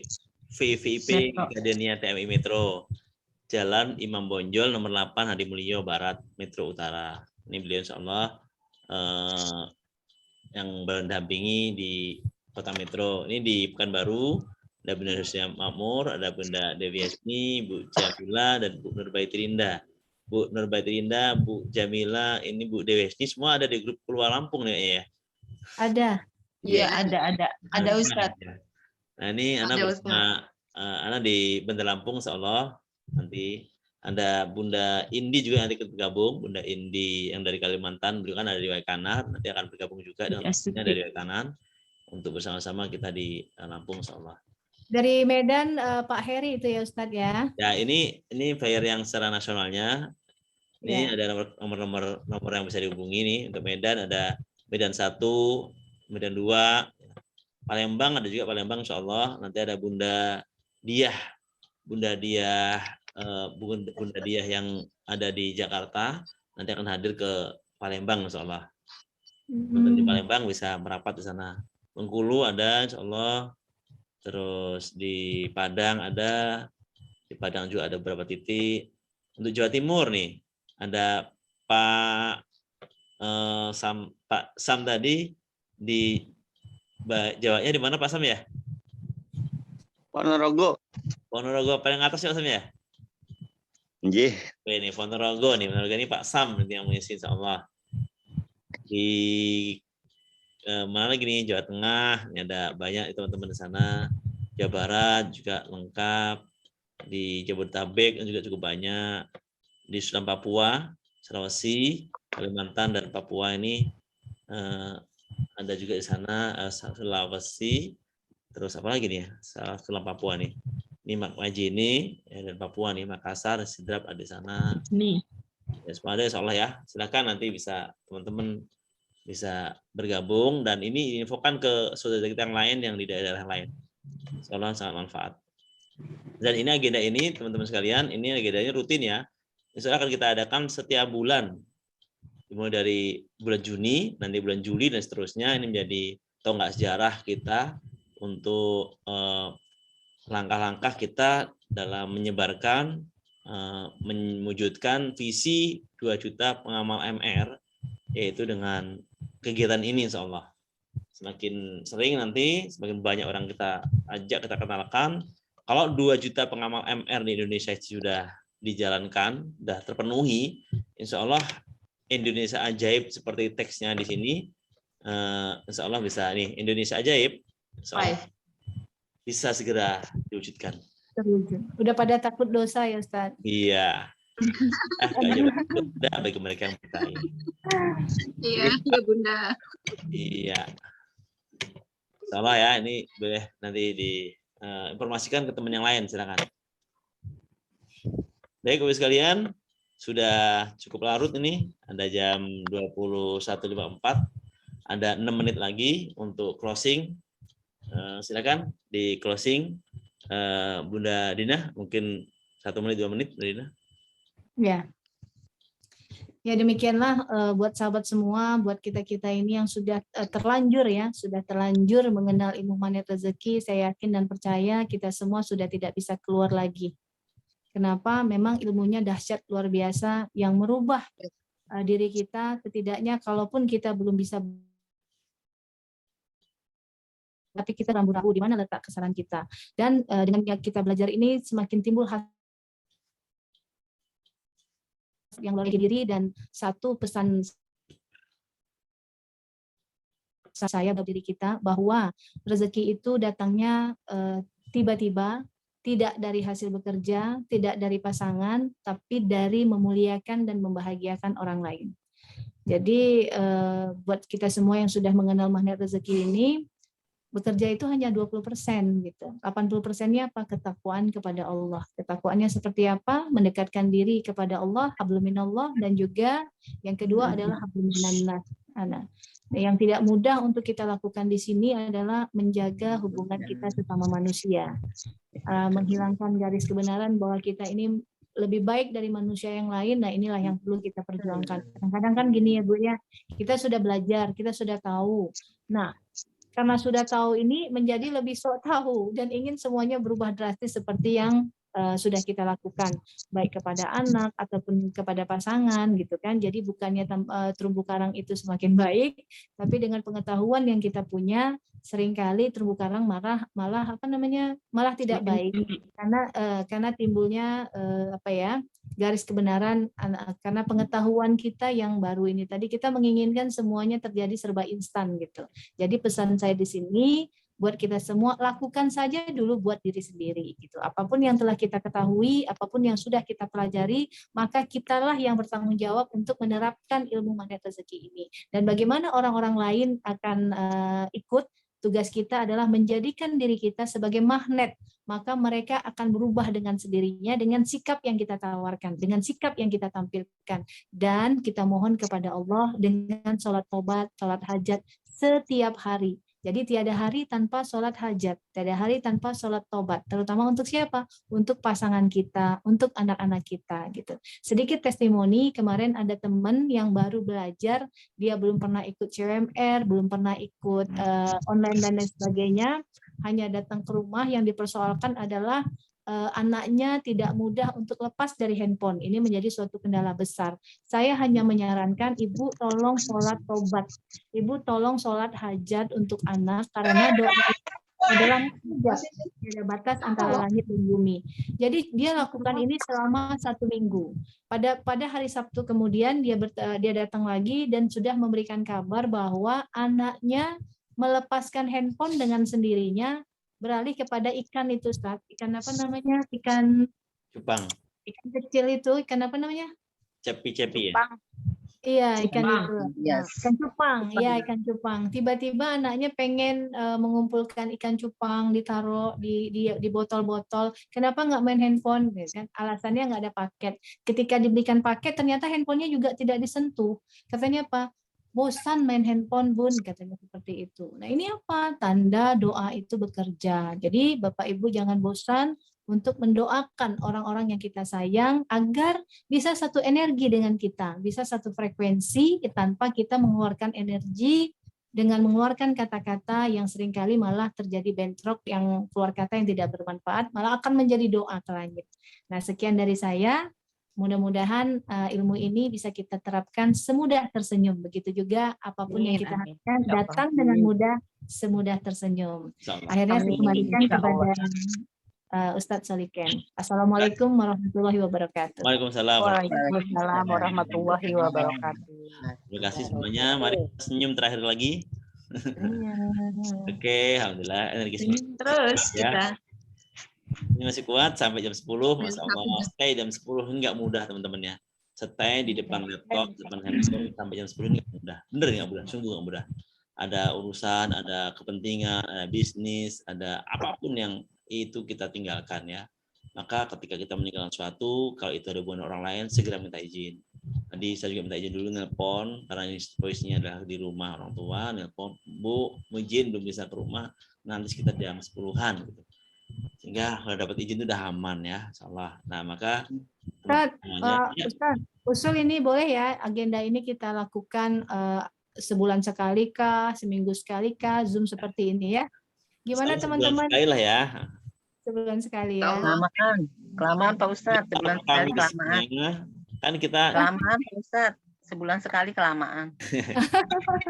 VVIP Gardenia TMI Metro. Jalan Imam Bonjol nomor 8 Hadi Mulyo Barat, Metro Utara. Ini beliau insya Allah yang mendampingi di Kota Metro. Ini di Pekanbaru. Ada Bunda Husya Makmur, ada Bunda Dewi Hesni, Bu Jamila, dan Bu Nurbaiti Rinda. Bu Nurbaiti Rinda, Bu Jamila, ini Bu Dewi Hesni, semua ada di grup Keluar Lampung nih ya? Ada. Iya, ada Ustadz. Nah ini anak bersama anak di Bandar Lampung, insyaallah nanti ada Bunda Indi juga nanti bergabung, Bunda Indi yang dari Kalimantan, beliau kan ada di Waikanan, nanti akan bergabung juga dengan temannya dari Waikanan untuk bersama-sama kita di Lampung, insyaallah. Dari Medan Pak Heri itu ya Ustadz ya? Ya ini flyer yang secara nasionalnya. Ini ada nomor yang bisa dihubungi nih. Untuk Medan ada Medan 1, Medan 2, Palembang ada juga Palembang insya Allah. Nanti ada Bunda Diah yang ada di Jakarta nanti akan hadir ke Palembang insya Allah. Teman-teman di Palembang bisa merapat di sana. Bengkulu ada insya Allah. Terus di Padang ada. Di Padang juga ada beberapa titik. Untuk Jawa Timur nih ada Pak Sam tadi di Jawanya di mana Pak Sam ya? Ponorogo. Ponorogo paling atas ya Sam ya? Nggih. Oke, ini Ponorogo ini Pak Sam nanti yang mengisi insya Allah. Di mana lagi nih? Jawa Tengah, ini ada banyak teman-teman di sana. Jawa Barat juga lengkap. Di Jabodetabek juga cukup banyak. Di Sudan Papua, Sulawesi, Kalimantan dan Papua ini ada juga di sana Sulawesi. Terus apa lagi nih ya? Selang Papua nih. Ini Majene dan Papua nih, Makassar, Sidrap ada di sana. Nih. Ya, semua ada insya Allah ya. Silakan nanti bisa teman-teman bisa bergabung dan ini infokan ke saudara kita yang lain yang di daerah lain. Insya Allah sangat manfaat. Dan ini agenda ini teman-teman sekalian, ini agendanya rutin ya. Insya Allah akan kita adakan setiap bulan. Dimulai dari bulan Juni, nanti bulan Juli dan seterusnya. Ini menjadi tonggak sejarah kita untuk langkah-langkah kita dalam menyebarkan, mewujudkan visi 2 juta pengamal MR, yaitu dengan kegiatan ini insya Allah. Semakin sering nanti, semakin banyak orang kita ajak, kita kenalkan. Kalau 2 juta pengamal MR di Indonesia sudah dijalankan, sudah terpenuhi, insya Allah Indonesia ajaib seperti teksnya di sini, insya Allah bisa nih Indonesia ajaib, insya Allah bisa segera diwujudkan. Terwujud. Udah pada takut dosa ya Ustaz? Iya. Udah bagi mereka yang percaya. Iya, ya Bunda. Iya. Salah ya, ini boleh nanti diinformasikan ke teman yang lain, silakan. Baik, Bapak sekalian, sudah cukup larut ini, ada jam 21.54, ada 6 menit lagi untuk closing. Silakan di closing, Bunda Dina, mungkin 1 menit 2 menit, Bunda Dina. Ya. Ya demikianlah buat sahabat semua, buat kita-kita ini yang sudah terlanjur ya, sudah terlanjur mengenal ilmu magnet rezeki, saya yakin dan percaya kita semua sudah tidak bisa keluar lagi. Kenapa? Memang ilmunya dahsyat luar biasa yang merubah diri kita, setidaknya kalaupun kita belum bisa, tapi kita ragu-ragu di mana letak kesalahan kita. Dan dengan kita belajar ini semakin timbul yang luar diri, dan satu pesan saya bagi diri kita bahwa rezeki itu datangnya tiba-tiba, tidak dari hasil bekerja, tidak dari pasangan, tapi dari memuliakan dan membahagiakan orang lain. Jadi buat kita semua yang sudah mengenal magnet rezeki ini, bekerja itu hanya 20% gitu. 80%-nya apa? Ketakwaan kepada Allah. Ketakwaannya seperti apa? Mendekatkan diri kepada Allah, hablum minallah, dan juga yang kedua adalah hablum minannas. Yang tidak mudah untuk kita lakukan di sini adalah menjaga hubungan kita sesama manusia. Menghilangkan garis kebenaran bahwa kita ini lebih baik dari manusia yang lain. Nah, inilah yang perlu kita perjuangkan. Kadang-kadang kan gini ya Bu ya, kita sudah belajar, kita sudah tahu. Nah, karena sudah tahu ini menjadi lebih sok tahu dan ingin semuanya berubah drastis seperti yang sudah kita lakukan, baik kepada anak ataupun kepada pasangan gitu kan. Jadi bukannya terumbu karang itu semakin baik, tapi dengan pengetahuan yang kita punya, seringkali terumbu karang malah tidak baik karena timbulnya garis kebenaran, karena pengetahuan kita yang baru ini tadi, kita menginginkan semuanya terjadi serba instan gitu. Jadi pesan saya di sini buat kita semua, lakukan saja dulu buat diri sendiri gitu. Apapun yang telah kita ketahui, apapun yang sudah kita pelajari, maka kitalah yang bertanggung jawab untuk menerapkan ilmu magnet rezeki ini. Dan bagaimana orang-orang lain akan ikut, tugas kita adalah menjadikan diri kita sebagai magnet maka mereka akan berubah dengan sendirinya dengan sikap yang kita tawarkan, dengan sikap yang kita tampilkan. Dan kita mohon kepada Allah dengan sholat tobat, sholat hajat setiap hari. Jadi tiada hari tanpa sholat hajat, tiada hari tanpa sholat tobat. Terutama untuk siapa? Untuk pasangan kita, untuk anak-anak kita gitu. Sedikit testimoni, kemarin ada teman yang baru belajar, dia belum pernah ikut CMR, belum pernah ikut online dan lain sebagainya, hanya datang ke rumah, yang dipersoalkan adalah anaknya tidak mudah untuk lepas dari handphone. Ini menjadi suatu kendala besar. Saya hanya menyarankan ibu tolong sholat tobat, ibu tolong sholat hajat untuk anak, karena doa adalah tidak ada batas antara langit dan bumi. Jadi dia lakukan ini selama 1 minggu. Pada hari Sabtu kemudian dia datang lagi dan sudah memberikan kabar bahwa anaknya melepaskan handphone dengan sendirinya, beralih kepada ikan itu, Ustaz. Ikan apa namanya? Ikan Cupang, ikan kecil itu, ikan apa namanya? cepi-cepi ya. Iya, ikan Cupang, itu. yes. Ikan cupang, iya ikan cupang. Tiba-tiba anaknya pengen mengumpulkan ikan cupang, ditaruh di botol-botol. Kenapa nggak main handphone? Gitu kan? Alasannya nggak ada paket. Ketika diberikan paket, ternyata handphonenya juga tidak disentuh. Katanya apa? Bosan main handphone, Bun, katanya seperti itu. Nah, ini apa? Tanda doa itu bekerja. Jadi Bapak Ibu jangan bosan untuk mendoakan orang-orang yang kita sayang agar bisa satu energi dengan kita, bisa satu frekuensi tanpa kita mengeluarkan energi dengan mengeluarkan kata-kata yang seringkali malah terjadi bentrok, yang keluar kata yang tidak bermanfaat, malah akan menjadi doa ke langit. Nah, sekian dari saya. Mudah-mudahan ilmu ini bisa kita terapkan semudah tersenyum. Begitu juga apapun yang kita harapkan datang dengan mudah, semudah tersenyum. Insyaallah. Akhirnya saya Amin. kembalikan Insya kepada Allah. Ustadz Soliken. Assalamualaikum warahmatullahi wabarakatuh. Waalaikumsalam. Waalaikumsalam warahmatullahi wabarakatuh. Terima kasih semuanya. Mari kita senyum terakhir lagi. Oke, alhamdulillah energi semangat Terus ya. kita. Ini masih kuat sampai jam 10, Masya Allah. Stay jam 10 ini nggak mudah teman-teman ya. Stay di depan laptop, depan handphone sampai jam 10 ini nggak mudah. Bener nggak mudah, sungguh nggak mudah. Ada urusan, ada kepentingan, ada bisnis, ada apapun yang itu kita tinggalkan ya. Maka ketika kita meninggalkan sesuatu, kalau itu ada hubungan orang lain, segera minta izin. Tadi saya juga minta izin dulu nelpon, karena ini posisinya adalah di rumah orang tua, nelpon, Bu, izin belum bisa ke rumah, nanti sekitar jam 10-an gitu. Sehingga kalau dapat izin itu udah aman ya, insyaallah. Nah, maka Ustaz, usul ini boleh ya, agenda ini kita lakukan sebulan sekali kah, seminggu sekali kah, Zoom seperti ini ya. Gimana teman-teman? Sekali lah ya. Sebulan sekali ya. Kelamaan Pak Ustadz, sebulan sekali kelamaan. Kan kita Kelamaan Pak Ustadz, sebulan sekali kelamaan.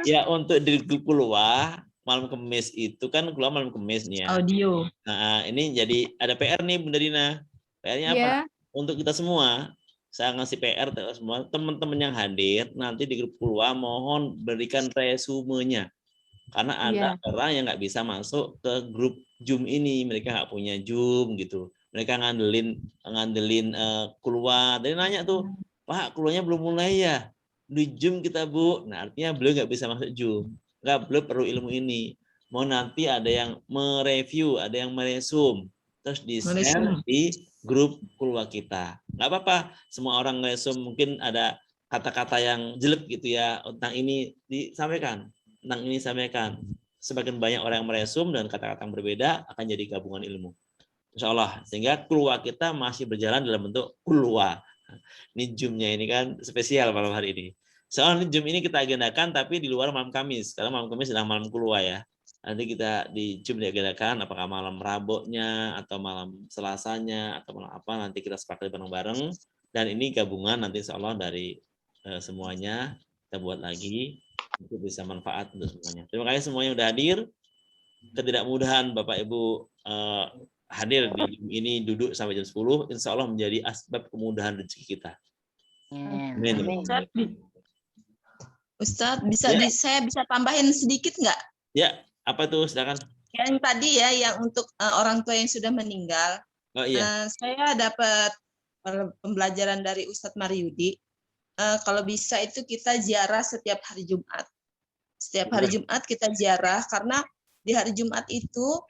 ya untuk di grup keluar malam Kamis itu kan keluar malam Kamis nih ya. Audio. Nah, ini jadi ada PR nih Bunda Dina. PR-nya apa? Iya. Untuk kita semua. Saya ngasih PR ke semua teman-teman yang hadir nanti di grup keluar mohon berikan resumenya. Karena ada orang yang nggak bisa masuk ke grup Zoom ini, mereka nggak punya Zoom gitu. Mereka ngandelin keluar. Dari nanya tuh, Pak keluarnya belum mulai ya? Di Zoom kita Bu. Nah artinya beliau nggak bisa masuk Zoom. Beliau perlu ilmu ini. Mau nanti ada yang mereview, ada yang meresum, terus di-share di grup keluar kita. Nggak apa-apa, semua orang meresum, mungkin ada kata-kata yang jelek gitu ya, tentang ini disampaikan, tentang ini sampaikan. Semakin banyak orang yang meresum dan kata-kata yang berbeda akan jadi gabungan ilmu. Insya Allah, sehingga keluar kita masih berjalan dalam bentuk keluar. Ini Zoom-nya ini kan spesial malam hari ini. Soalnya Zoom ini kita agendakan tapi di luar malam Kamis. Karena malam Kamis sedang malam keluar ya. Nanti kita di Zoom diagendakan apakah malam Rabunya atau malam Selasanya atau malam apa, nanti kita sepakati bareng-bareng. Dan ini gabungan nanti insya Allah dari semuanya kita buat lagi untuk bisa manfaat untuk semuanya. Terima kasih semuanya sudah hadir. Ketidakmudahan Bapak Ibu hadir di Zoom ini duduk sampai jam 10, insya Allah menjadi asbab kemudahan rezeki kita. Amin. Ustadz, saya bisa tambahin sedikit nggak? Ya, apa tuh? Silakan. Yang tadi ya, yang untuk orang tua yang sudah meninggal. Oh iya. Saya dapat pembelajaran dari Ustadz Maryudi. Kalau bisa itu kita ziarah setiap hari Jumat. Setiap hari Jumat kita ziarah, karena di hari Jumat itu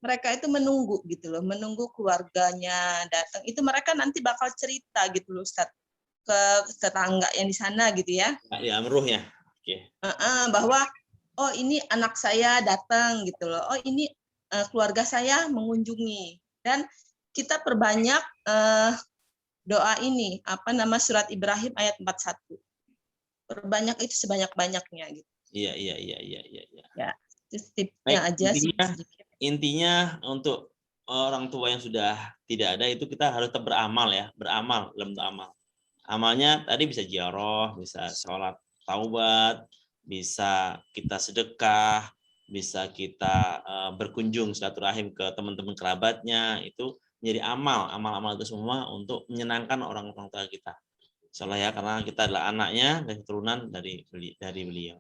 mereka itu menunggu gitu loh, menunggu keluarganya datang. Itu mereka nanti bakal cerita gitu loh, Ustaz, ke tetangga yang di sana gitu ya. Ya, amruhnya. Oke. Bahwa oh ini anak saya datang gitu loh. Oh ini keluarga saya mengunjungi. Dan kita perbanyak doa ini, surat Ibrahim ayat 41. Perbanyak itu sebanyak-banyaknya gitu. Iya. Ya, itu tipsnya aja sih. Intinya untuk orang tua yang sudah tidak ada itu kita harus tetap beramal ya, beramal dalam bentuk amal. Amalnya tadi bisa ziarah, bisa sholat taubat, bisa kita sedekah, bisa kita berkunjung silaturahim ke teman-teman kerabatnya, itu menjadi amal-amal itu semua untuk menyenangkan orang tua kita. Insyaallah ya, karena kita adalah anaknya dan keturunan dari beliau.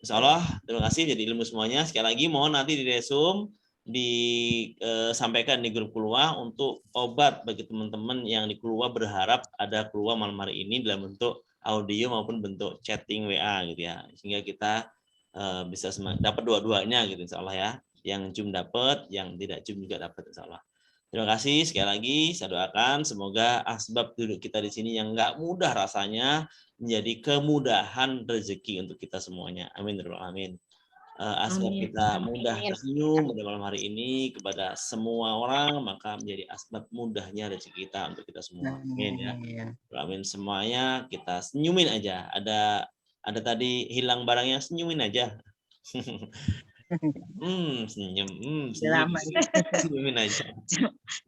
Insyaallah, terima kasih jadi ilmu semuanya. Sekali lagi mohon nanti di resum disampaikan di grup keluar untuk obat bagi teman-teman yang di keluar berharap ada keluar malam hari ini dalam bentuk audio maupun bentuk chatting WA gitu ya, sehingga kita bisa dapat dua-duanya gitu insyaallah ya, yang Zoom dapat, yang tidak Zoom juga dapat insyaallah. Terima kasih sekali lagi, saya doakan semoga asbab duduk kita di sini yang nggak mudah rasanya menjadi kemudahan rezeki untuk kita semuanya. Amin ya rabbal alamin. Asbab kita mudah tersenyum pada malam hari ini kepada semua orang, maka menjadi asbab mudahnya rezeki kita untuk kita semua. Amin ya. Amin, semuanya kita senyumin aja. Ada tadi hilang barangnya, senyumin aja. Senyumin aja.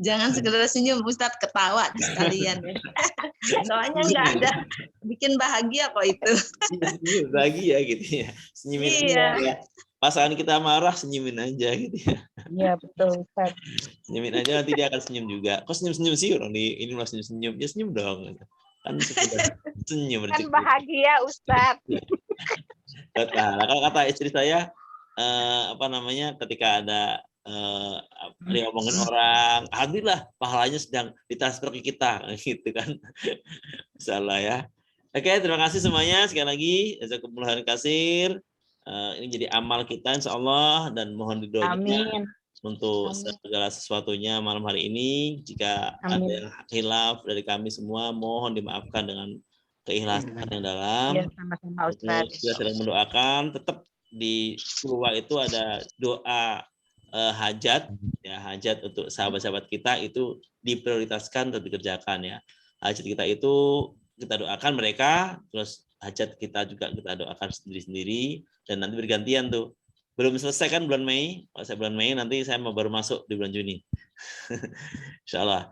Jangan sekedar senyum, Ustadz, ketawa sekalian ya. Soalnya nggak ada bikin bahagia kok itu. Senyum bahagia gitu ya. Senyumin aja ya. Pasangan kita marah, senyumin aja gitu ya. Iya betul, Ustaz. Senyumin aja, nanti dia akan senyum juga. Kok senyum-senyum sih orang ini malah senyum-senyum. Ya senyum dong. Kan senyum Kan bahagia, Ustaz. Kalau kata istri saya, ketika ada diomongin orang, alhamdulillah pahalanya sedang ditransfer ke kita gitu kan. Insyaallah ya. Oke, terima kasih semuanya sekali lagi, jazakumullah khairan katsir. Ini jadi amal kita insyaallah, dan mohon didoakan untuk segala sesuatunya malam hari ini. Jika ada yang hilaf dari kami semua, mohon dimaafkan dengan keikhlasan yang dalam. Ya, sama-sama Ustaz. Kita sedang mendoakan, tetap di keluar itu ada doa hajat ya, hajat untuk sahabat-sahabat kita itu diprioritaskan untuk dikerjakan ya. Hajat kita itu kita doakan mereka, terus hajat kita juga kita doakan sendiri-sendiri, dan nanti bergantian tuh. Belum selesai kan bulan Mei, kalau saya bulan Mei nanti saya mau baru masuk di bulan Juni. Insyaallah.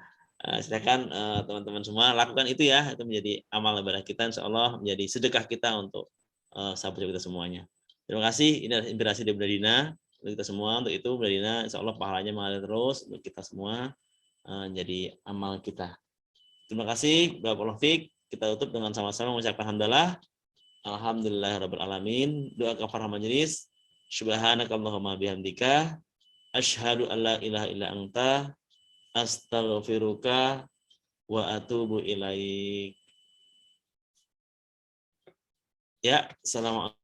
Silakan teman-teman semua lakukan itu ya, itu menjadi amal ibadah kita insyaallah, menjadi sedekah kita untuk sahabat kita semuanya. Terima kasih, ini adalah inspirasi dari Bunda Dina untuk kita semua. Untuk itu Bunda Dina insyaallah pahalanya mengalir terus untuk kita semua, jadi amal kita. Terima kasih, barakallahu fiik. Kita tutup dengan sama-sama mengucapkan hamdalah. Alhamdulillahirabbil alamin. Doa kafarah majelis. Subhanakallahumma bihamdika asyhadu an la ilaha illa anta astaghfiruka wa atubu ilaik. Ya, assalamualaikum.